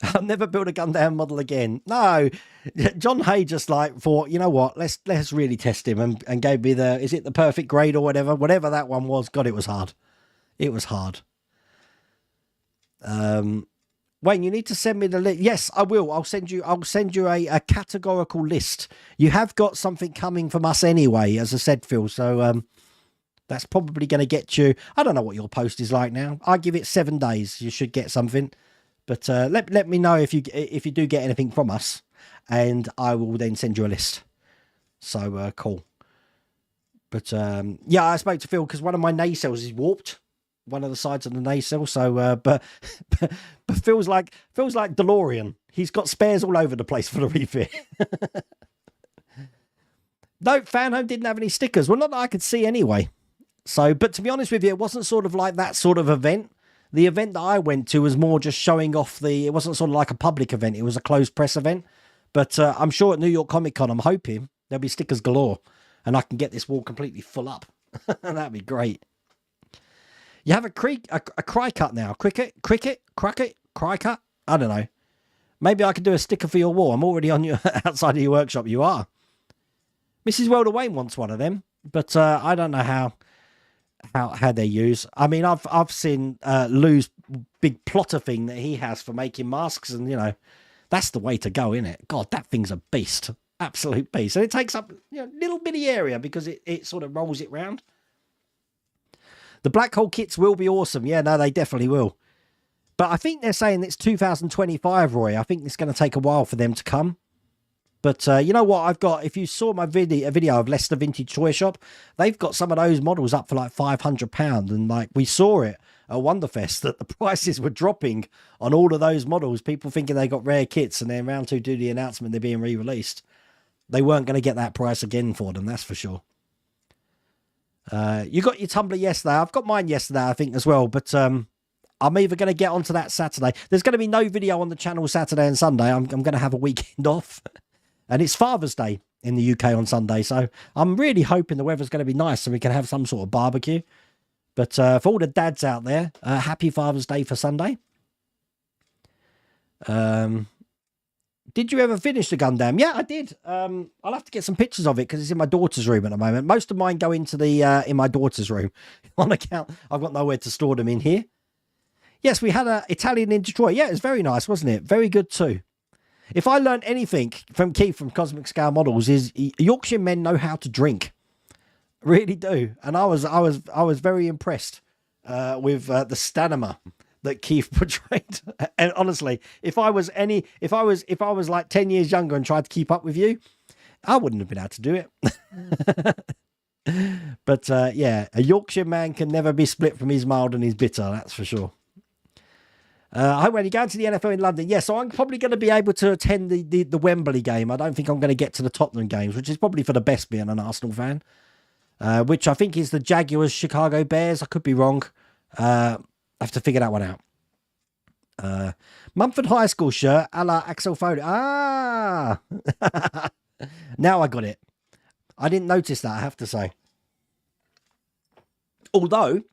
I'll never build a Gundam model again. No, John Hay just like thought, you know what, let's really test him, and gave me is it the perfect grade or whatever that one was. God, it was hard. It was hard. Wayne, you need to send me the list. Yes, I will. I'll send you a categorical list. You have got something coming from us anyway, as I said, Phil. So that's probably going to get you. I don't know what your post is like now. I give it 7 days. You should get something. But let me know if you do get anything from us, and I will then send you a list. So cool. But yeah, I spoke to Phil because one of my nacelles is warped, one of the sides of the nacelle. So but Phil's like DeLorean. He's got spares all over the place for the refit. No, Fan Home didn't have any stickers. Well, not that I could see anyway. So, but to be honest with you, it wasn't sort of like that sort of event. The event that I went to was more just showing off it wasn't sort of like a public event. It was a closed press event. But I'm sure at New York Comic Con, I'm hoping there'll be stickers galore and I can get this wall completely full up. That'd be great. You have a cry cut now. Cricket, cry cut. I don't know. Maybe I could do a sticker for your wall. I'm already on your outside of your workshop. You are. Mrs. Welder Wayne wants one of them, but I don't know how they use. I mean, I've seen Lou's big plotter thing that he has for making masks, and you know, that's the way to go, isn't it? God, that thing's a beast, absolute beast, and it takes up little bitty area because it sort of rolls it round. The black hole kits will be awesome. Yeah, no, they definitely will. But I think they're saying it's 2025, Roy. I think it's going to take a while for them to come. But you know what I've got? If you saw my video of Leicester Vintage Toy Shop, they've got some of those models up for like £500. And like we saw it at WonderFest that the prices were dropping on all of those models. People thinking they got rare kits, and then round 2 do the announcement they're being re-released. They weren't going to get that price again for them, that's for sure. You got your tumbler yesterday. I've got mine yesterday, I think, as well. But I'm either going to get onto that Saturday. There's going to be no video on the channel Saturday and Sunday. I'm going to have a weekend off. And it's Father's Day in the UK on Sunday. So I'm really hoping the weather's going to be nice so we can have some sort of barbecue. But for all the dads out there, happy Father's Day for Sunday. Did you ever finish the Gundam? Yeah, I did. I'll have to get some pictures of it because it's in my daughter's room at the moment. Most of mine go into the in my daughter's room on account. I've got nowhere to store them in here. Yes, we had an Italian in Detroit. Yeah, it was very nice, wasn't it? Very good too. If I learned anything from Keith from Cosmic Scale Models, is Yorkshire men know how to drink. Really do. And I was very impressed with the stamina that Keith portrayed. And honestly, if I was like 10 years younger and tried to keep up with you, I wouldn't have been able to do it. But yeah, a Yorkshire man can never be split from his mild and his bitter, that's for sure. When you're going to the NFL in London, yes, so I'm probably going to be able to attend the Wembley game. I don't think I'm going to get to the Tottenham games, which is probably for the best being an Arsenal fan, which I think is the Jaguars, Chicago Bears. I could be wrong. I have to figure that one out. Mumford High School shirt, a la Axel Foley. Ah! Now I got it. I didn't notice that, I have to say. Although,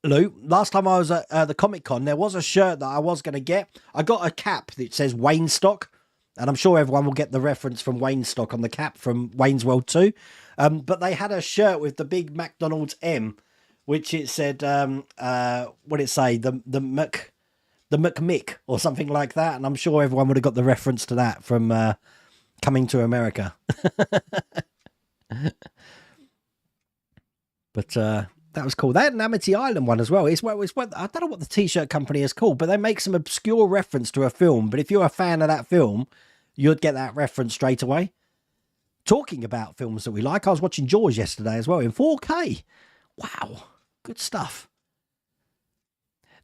Lou, last time I was at the Comic Con, there was a shirt that I was going to get. I got a cap that says Wayne Stock, and I'm sure everyone will get the reference from Wayne Stock on the cap from Wayne's World 2. But they had a shirt with the big McDonald's M, which it said, what did it say? The McMick or something like that. And I'm sure everyone would have got the reference to that from Coming to America. But that was cool. They had an Amity Island one as well. It's what I don't know what the t-shirt company is called, but they make some obscure reference to a film. But if you're a fan of that film, you'd get that reference straight away. Talking about films that we like, I was watching Jaws yesterday as well in 4K. Wow, good stuff.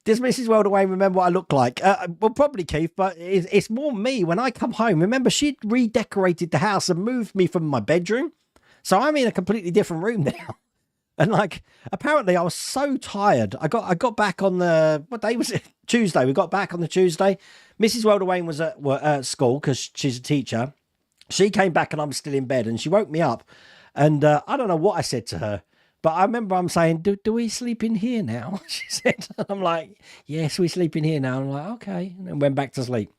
Does Mrs. Wayne remember what I look like? Well, probably, Keith, but it's more me when I come home. Remember, she'd redecorated the house and moved me from my bedroom. So I'm in a completely different room now. And like, apparently I was so tired. I got back on the, what day was it? Tuesday. We got back on the Tuesday. Mrs. Wayne was at school because she's a teacher. She came back and I'm still in bed and she woke me up. And I don't know what I said to her. But I remember I'm saying, do we sleep in here now? She said. I'm like, yes, we sleep in here now. I'm like, okay. And then went back to sleep.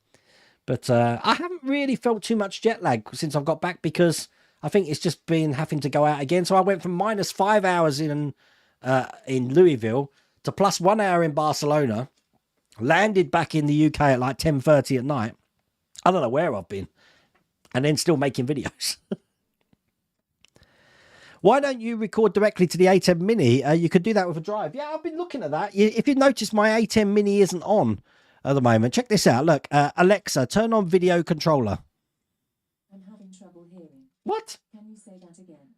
But I haven't really felt too much jet lag since I've got back because I think it's just been having to go out again. So I went from -5 hours in Louisville to +1 hour in Barcelona. Landed back in the UK at like 10:30 at night. I don't know where I've been. And then still making videos. Why don't you record directly to the A10 Mini? You could do that with a drive. Yeah, I've been looking at that. If you notice, my A10 Mini isn't on at the moment. Check this out. Look, Alexa, turn on video controller. I'm having trouble hearing. What? Can you say that again?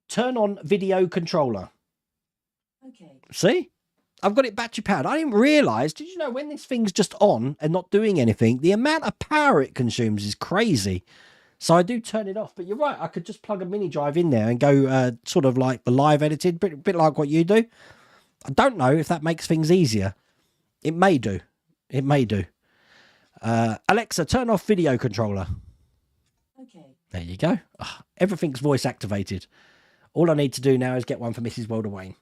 Turn on video controller. Okay. See? I've got it battery powered. I didn't realise. Did you know when this thing's just on and not doing anything, the amount of power it consumes is crazy. So I do turn it off. But you're right. I could just plug a mini drive in there and go sort of like the live edited, bit like what you do. I don't know if that makes things easier. It may do. It may do. Alexa, turn off video controller. Okay. There you go. Oh, everything's voice activated. All I need to do now is get one for Mrs. Wayne.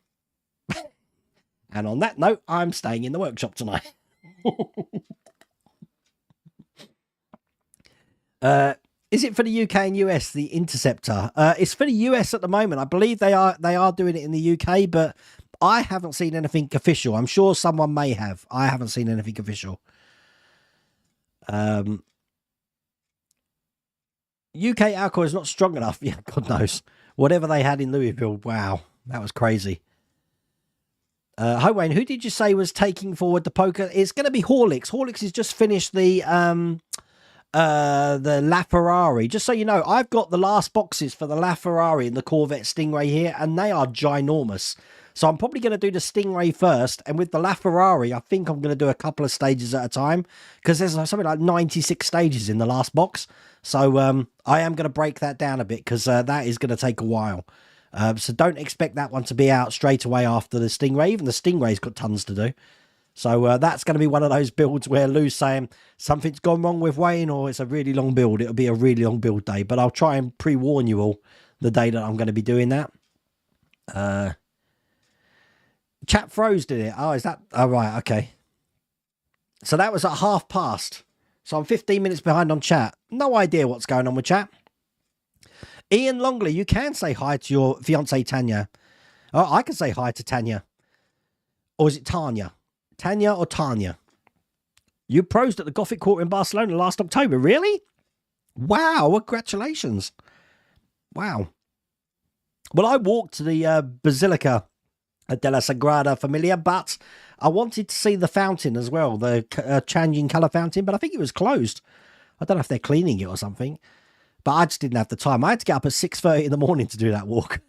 And on that note, I'm staying in the workshop tonight. Is it for the UK and US, the Interceptor? It's for the US at the moment. I believe they are doing it in the UK, but I haven't seen anything official. I'm sure someone may have. I haven't seen anything official. UK alcohol is not strong enough. Yeah, God knows. Whatever they had in Louisville, wow, that was crazy. Hi Wayne, who did you say was taking forward the poker? It's going to be Horlicks. Horlicks has just finished the LaFerrari. Just so you know, I've got the last boxes for the LaFerrari and the Corvette Stingray here, and they are ginormous. So I'm probably going to do the Stingray first. And with the LaFerrari, I think I'm going to do a couple of stages at a time. Because there's something like 96 stages in the last box. So I am going to break that down a bit because that is going to take a while. So don't expect that one to be out straight away after the Stingray. Even the Stingray's got tons to do. So that's going to be one of those builds where Lou's saying something's gone wrong with Wayne or it's a really long build. It'll be a really long build day. But I'll try and pre-warn you all the day that I'm going to be doing that. Chat froze, did it? Oh, is that... Oh, right, okay. So that was at past. So I'm 15 minutes behind on chat. No idea what's going on with chat. Ian Longley, you can say hi to your fiancée, Tanya. Oh, I can say hi to Tanya. Or is it Tanya? Tanya or Tanya? You prosed at the Gothic Quarter in Barcelona last October. Really? Wow, congratulations. Wow. Well, I walked to the Basilica della Sagrada Familia, but I wanted to see the fountain as well, the changing colour fountain, but I think it was closed. I don't know if they're cleaning it or something, but I just didn't have the time. I had to get up at 6:30 in the morning to do that walk.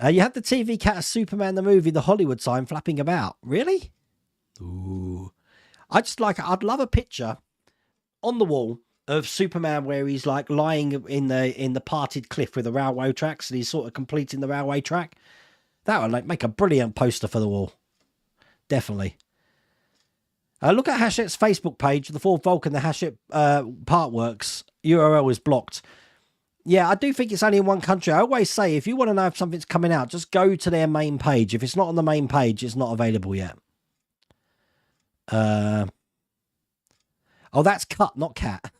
You had the TV cat of Superman the movie, the Hollywood sign flapping about. Really? Ooh. I'd love a picture on the wall of Superman where he's like lying in the parted cliff with the railway tracks and he's sort of completing the railway track. That would like make a brilliant poster for the wall. Definitely. Look at Hachette's Facebook page, the Ford Vulcan, the Hachette part works. URL is blocked. Yeah, I do think it's only in one country. I always say, if you want to know if something's coming out, just go to their main page. If it's not on the main page, it's not available yet. Oh, that's cut, not cat.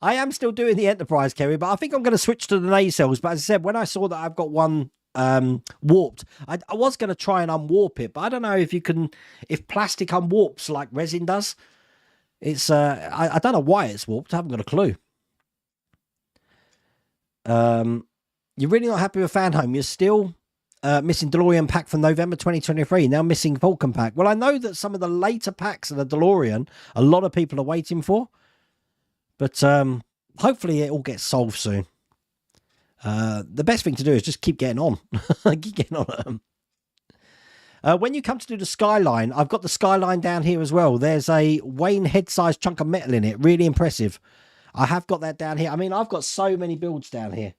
I am still doing the Enterprise, Kerry, but I think I'm going to switch to the nacelles. But as I said, when I saw that I've got one warped, I was going to try and unwarp it, but I don't know if you can, if plastic unwarps like resin does. It's, I don't know why it's warped. I haven't got a clue. You're really not happy with Fan Home. You're still missing DeLorean pack from November 2023. Now missing Vulcan pack. Well, I know that some of the later packs of the DeLorean, a lot of people are waiting for. But hopefully it all gets solved soon. The best thing to do is just keep getting on. Keep getting on. When you come to do the Skyline, I've got the Skyline down here as well. There's a Wayne head-sized chunk of metal in it. Really impressive. I have got that down here. I mean, I've got so many builds down here.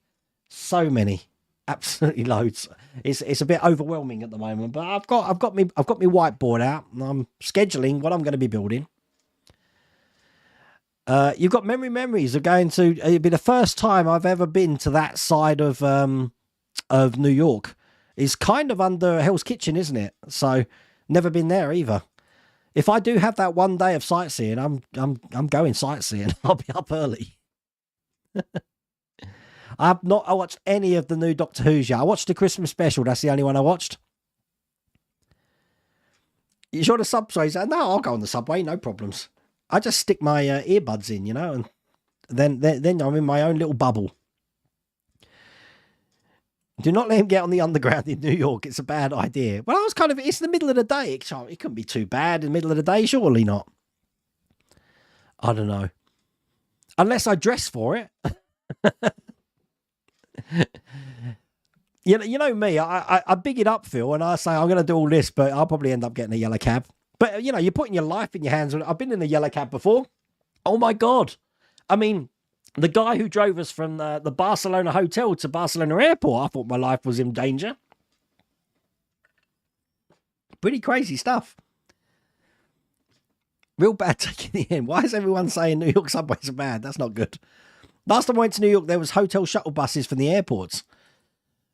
So many. Absolutely loads. It's a bit overwhelming at the moment, but I've got me whiteboard out and I'm scheduling what I'm going to be building. You've got memories of going to. It'll be the first time I've ever been to that side of New York. It's kind of under Hell's Kitchen, isn't it? So never been there either. If I do have that one day of sightseeing, I'm going sightseeing. I'll be up early. I watched any of the new Doctor Who's yet. I watched the Christmas special. That's the only one I watched. You sure the subway? No, I'll go on the subway. No problems. I just stick my earbuds in, you know, and then I'm in my own little bubble. Do not let him get on the underground in New York. It's a bad idea. Well, it's the middle of the day. It couldn't be too bad in the middle of the day. Surely not. I don't know. Unless I dress for it. You know me. I big it up, Phil, and I say I'm going to do all this, but I'll probably end up getting a yellow cab. But, you know, you're putting your life in your hands. I've been in a yellow cab before. Oh, my God. I mean, the guy who drove us from the Barcelona hotel to Barcelona airport, I thought my life was in danger. Pretty crazy stuff. Real bad taking the end. Why is everyone saying New York subways are bad? That's not good. Last time I went to New York, there was hotel shuttle buses from the airports.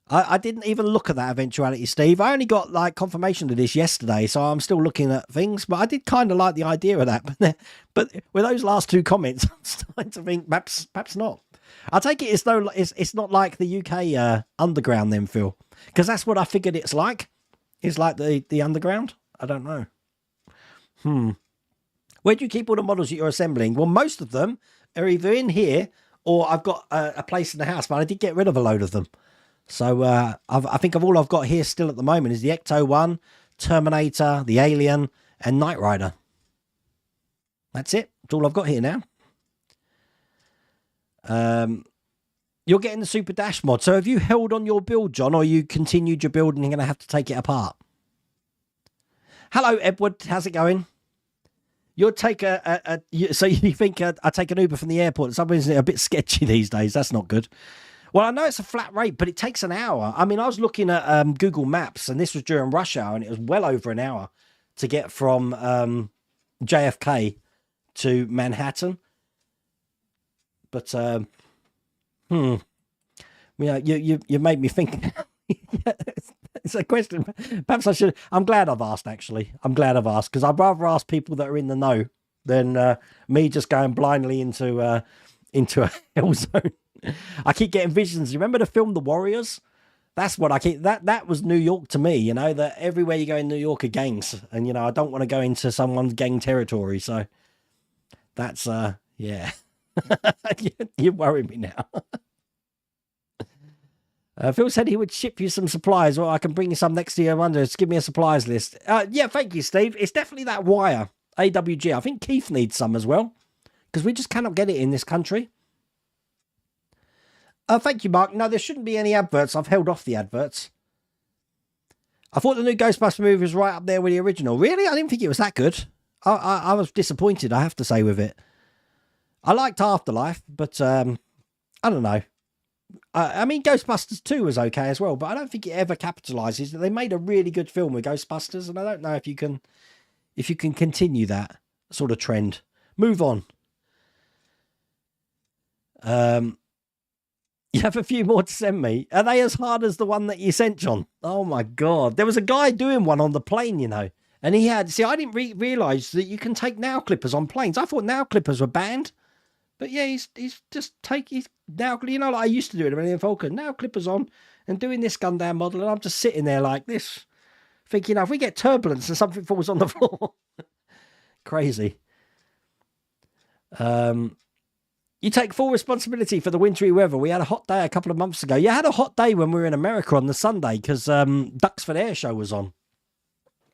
I didn't even look at that eventuality, Steve. I only got like confirmation of this yesterday, so I'm still looking at things. But I did kind of like the idea of that. But with those last two comments, I'm starting to think perhaps not. I take it it's not like the UK underground then, Phil, because that's what I figured it's like. It's like the underground. I don't know. Where do you keep all the models that you're assembling? Well, most of them are either in here or I've got a place in the house, but I did get rid of a load of them. So I think of all I've got here still at the moment is the Ecto-1, Terminator, the Alien, and Knight Rider. That's it. That's all I've got here now. You're getting the Super Dash mod. So have you held on your build, John, or you continued your build and you're going to have to take it apart? Hello, Edward. How's it going? You'll take so you think I take an Uber from the airport? Something's a bit sketchy these days. That's not good. Well, I know it's a flat rate, but it takes an hour. I mean, I was looking at Google Maps, and this was during rush hour, and it was well over an hour to get from JFK to Manhattan. But you made me think. It's a question. Perhaps I should. I'm glad I've asked. Actually, I'm glad I've asked, because I'd rather ask people that are in the know than me just going blindly into a hell zone. I keep getting visions. You remember the film The Warriors? That's what I keep. That was New York to me. You know, that everywhere you go in New York are gangs, and you know I don't want to go into someone's gang territory. So that's yeah. You worry me now. Phil said he would ship you some supplies, or I can bring you some next to your Wonder. Just give me a supplies list. Yeah, thank you, Steve. It's definitely that wire AWG. I think Keith needs some as well, because we just cannot get it in this country. Thank you, Mark. No, there shouldn't be any adverts. I've held off the adverts. I thought the new Ghostbuster movie was right up there with the original. Really? I didn't think it was that good. I was disappointed, I have to say, with it. I liked Afterlife, but I don't know. I mean, Ghostbusters 2 was okay as well, but I don't think it ever capitalizes. They made a really good film with Ghostbusters, and I don't know if you can continue that sort of trend. Move on. You have a few more to send me. Are they as hard as the one that you sent, John? Oh my God. There was a guy doing one on the plane, you know, and he had, see, I didn't realize that you can take nail clippers on planes. I thought nail clippers were banned, but yeah, he's now, you know, like I used to do it in Millennium Falcon, nail clippers on and doing this Gundam model. And I'm just sitting there like this, thinking, if we get turbulence and something falls on the floor, crazy. You take full responsibility for the wintry weather. We had a hot day a couple of months ago. You had a hot day when we were in America on the Sunday because Duxford Air Show was on.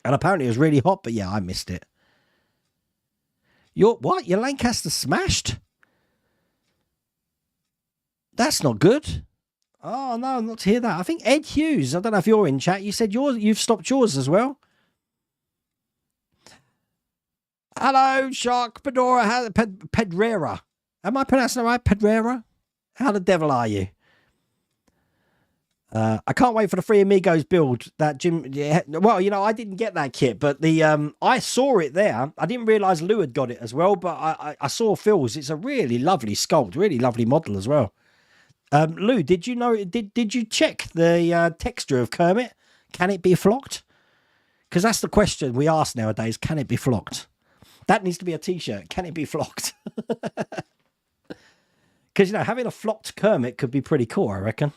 And apparently it was really hot, but yeah, I missed it. Your Lancaster smashed? That's not good. Oh, no, not to hear that. I think Ed Hughes, I don't know if you're in chat, you said you've stopped yours as well. Hello, Shark Pedora Pedrera. Am I pronouncing it right? Pedrera? How the devil are you? I can't wait for the Free Amigos build. That Jim. Yeah, well, you know, I didn't get that kit, but I saw it there. I didn't realise Lou had got it as well, but I saw Phil's. It's a really lovely sculpt, really lovely model as well. Lou, did you know? Did you check the texture of Kermit? Can it be flocked? Because that's the question we ask nowadays. Can it be flocked? That needs to be a T-shirt. Can it be flocked? Because, you know, having a flocked Kermit could be pretty cool, I reckon.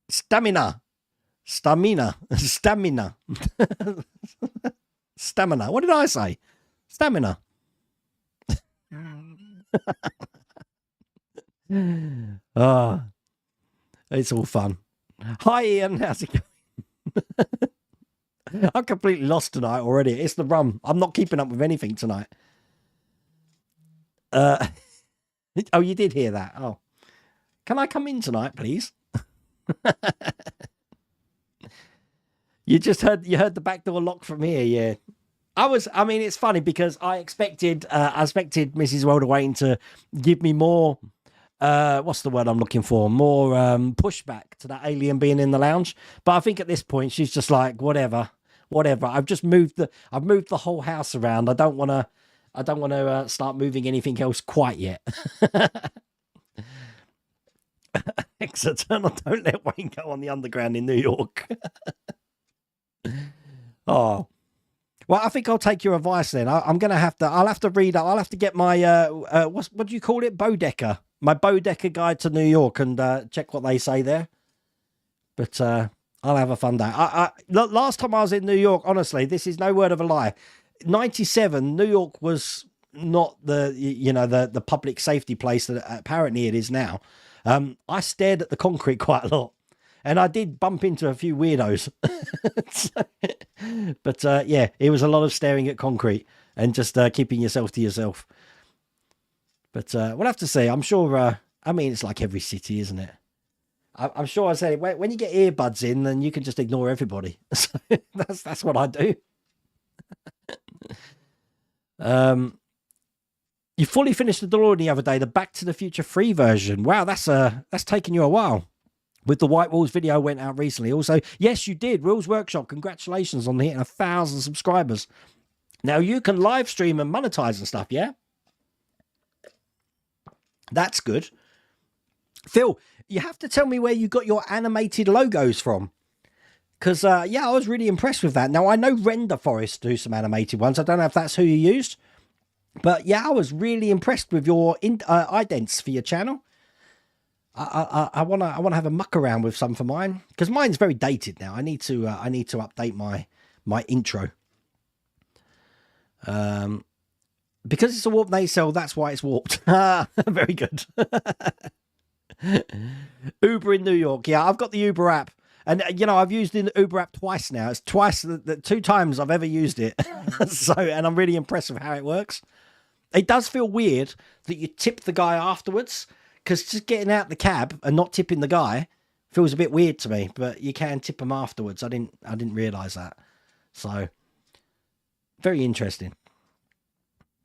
Stamina. Stamina. What did I say? Stamina. Oh, it's all fun. Hi, Ian. How's it going? I'm completely lost tonight already. It's the rum. I'm not keeping up with anything tonight. Oh, you did hear that. Oh, can I come in tonight, please? You heard the back door lock from here. Yeah, I mean, it's funny because I expected Mrs. Welterwain to give me more, what's the word I'm looking for? More, pushback to that alien being in the lounge. But I think at this point, she's just like, whatever. I've moved the whole house around. I don't want to start moving anything else quite yet. External, don't let Wayne go on the underground in New York. Oh, well, I think I'll take your advice then. I'll have to read. I'll have to get my what do you call it? Bodecker. My Bodecker guide to New York and check what they say there. But I'll have a fun day. Last time I was in New York, honestly, this is no word of a lie. 97, New York was not the public safety place that apparently it is now. I stared at the concrete quite a lot, and I did bump into a few weirdos. But yeah, it was a lot of staring at concrete and just keeping yourself to yourself. But we'll have to see. I'm sure. I mean, it's like every city, isn't it? I'm sure I said when you get earbuds in, then you can just ignore everybody. So that's what I do. You fully finished the DeLorean the other day, the Back to the Future 3 version. Wow, that's taken you a while. With the White Walls video went out recently. Also, yes, you did. Rules Workshop, congratulations on hitting 1,000 subscribers. Now you can live stream and monetize and stuff, yeah? That's good. Phil, you have to tell me where you got your animated logos from. Because, yeah, I was really impressed with that. Now, I know Render Forest do some animated ones. I don't know if that's who you used. But, yeah, I was really impressed with your idents for your channel. I want to have a muck around with some for mine. Because mine's very dated now. I need to update my intro. Because it's a warp nacelle, that's why it's warped. Very good. Uber in New York. Yeah, I've got the Uber app. And, you know, I've used the Uber app twice now. It's twice, the 2 times I've ever used it. And I'm really impressed with how it works. It does feel weird that you tip the guy afterwards. Because just getting out the cab and not tipping the guy feels a bit weird to me. But you can tip him afterwards. I didn't realise that. So, very interesting.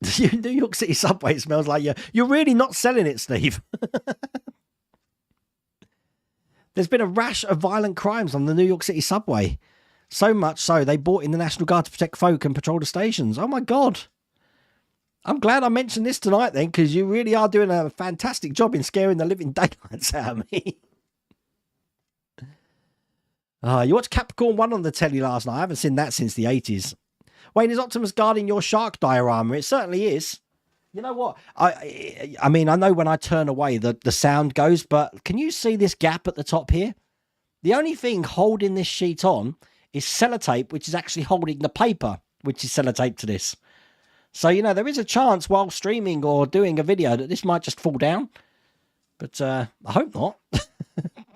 New York City subway smells like you're really not selling it, Steve. There's been a rash of violent crimes on the New York City subway. So much so, they brought in the National Guard to protect folk and patrol the stations. Oh my God. I'm glad I mentioned this tonight then, because you really are doing a fantastic job in scaring the living daylights out of me. You watched Capricorn 1 on the telly last night. I haven't seen that since the 80s. Wayne, is Optimus guarding your shark diorama? It certainly is. You know what? I mean, I know when I turn away, the sound goes, but can you see this gap at the top here? The only thing holding this sheet on is sellotape, which is actually holding the paper, which is sellotaped to this. So, you know, there is a chance while streaming or doing a video that this might just fall down. But I hope not.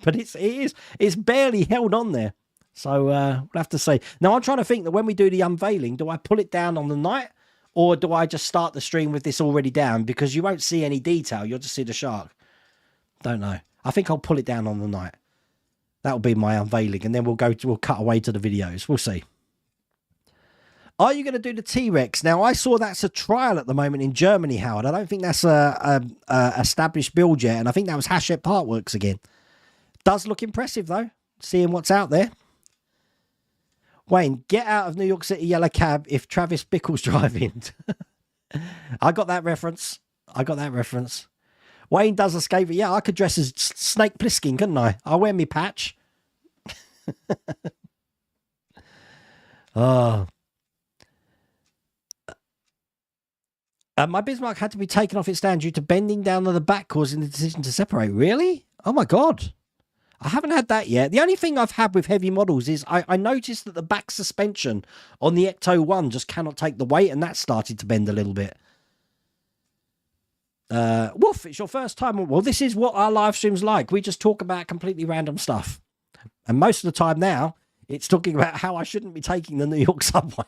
But it is. It's barely held on there. So we'll have to see. Now, I'm trying to think that when we do the unveiling, do I pull it down on the night? Or do I just start the stream with this already down? Because you won't see any detail. You'll just see the shark. Don't know. I think I'll pull it down on the night. That'll be my unveiling. And then we'll cut away to the videos. We'll see. Are you going to do the T-Rex? Now, I saw that's a trial at the moment in Germany, Howard. I don't think that's a established build yet. And I think that was Hachette Partworks again. Does look impressive, though. Seeing what's out there. Wayne, get out of New York City yellow cab if Travis Bickle's driving. I got that reference. Wayne does escape. Yeah, I could dress as Snake Plissken, couldn't I? I'll wear me patch. Oh. My Bismarck had to be taken off its stand due to bending down on the back, causing the decision to separate. Really? Oh my God. I haven't had that yet. The only thing I've had with heavy models is I noticed that the back suspension on the Ecto 1 just cannot take the weight, and that started to bend a little bit. Woof, it's your first time. Well, this is what our live stream's like. We just talk about completely random stuff. And most of the time now, it's talking about how I shouldn't be taking the New York subway.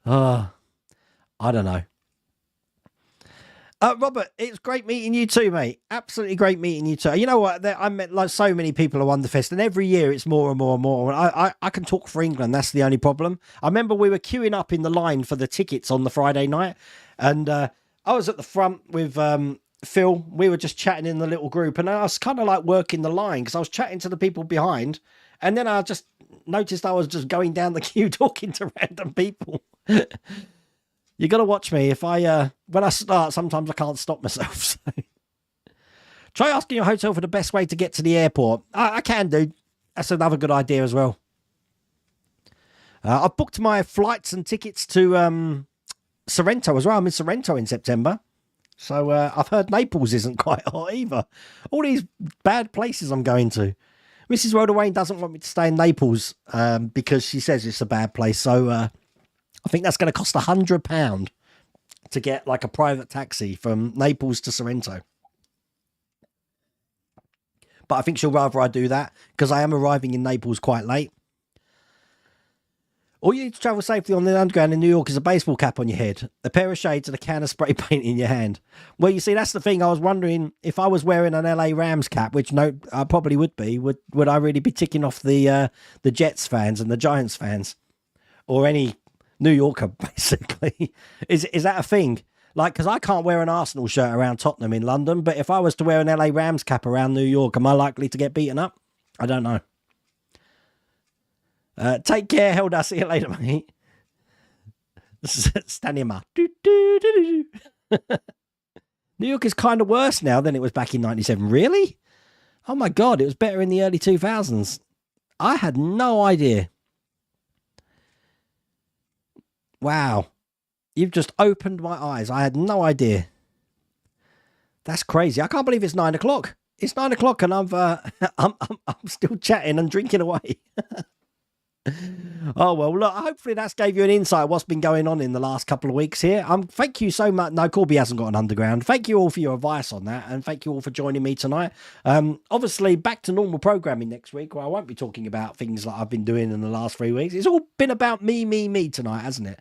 I don't know. Robert, it's great meeting you too, mate. Absolutely great meeting you too. You know what? I met like so many people at WonderFest, and every year it's more and more and more. I can talk for England. That's the only problem. I remember we were queuing up in the line for the tickets on the Friday night, and I was at the front with Phil. We were just chatting in the little group, and I was kind of like working the line because I was chatting to the people behind, and then I just noticed I was just going down the queue talking to random people. You got to watch me. If when I start, sometimes I can't stop myself. So. Try asking your hotel for the best way to get to the airport. I can do. That's another good idea as well. I've booked my flights and tickets to Sorrento as well. I'm in Sorrento in September. So I've heard Naples isn't quite hot either. All these bad places I'm going to. Mrs. Rhoda Wayne doesn't want me to stay in Naples because she says it's a bad place. So I think that's going to cost £100 to get like a private taxi from Naples to Sorrento. But I think she'll rather I do that because I am arriving in Naples quite late. All you need to travel safely on the underground in New York is a baseball cap on your head, a pair of shades, and a can of spray paint in your hand. Well, you see, that's the thing. I was wondering if I was wearing an LA Rams cap, which no, I probably would be. Would I really be ticking off the Jets fans and the Giants fans, or any New Yorker basically? Is that a thing? Like, because I can't wear an Arsenal shirt around Tottenham in London, but if I was to wear an LA Rams cap around New York, am I likely to get beaten up? I don't know. Take care, Helda. See you later, mate. Stanima. New York is kind of worse now than it was back in 97. Really? Oh my God, it was better in the early 2000s. I had no idea. Wow. You've just opened my eyes. I had no idea. That's crazy. I can't believe it's 9 o'clock. It's 9 o'clock and I'm still chatting and drinking away. Oh, well, look, hopefully that's gave you an insight of what's been going on in the last couple of weeks here. Thank you so much. No, Corby hasn't got an underground. Thank you all for your advice on that, and thank you all for joining me tonight. Obviously, back to normal programming next week, where I won't be talking about things like I've been doing in the last 3 weeks. It's all been about me tonight, hasn't it?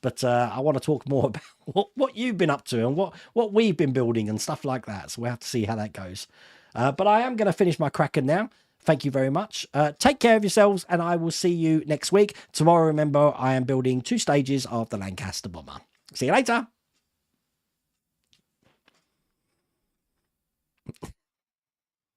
But I want to talk more about what you've been up to and what we've been building and stuff like that. So we'll have to see how that goes. But I am going to finish my Kraken now. Thank you very much. Take care of yourselves, and I will see you next week. Tomorrow, remember, I am building 2 stages of the Lancaster Bomber. See you later.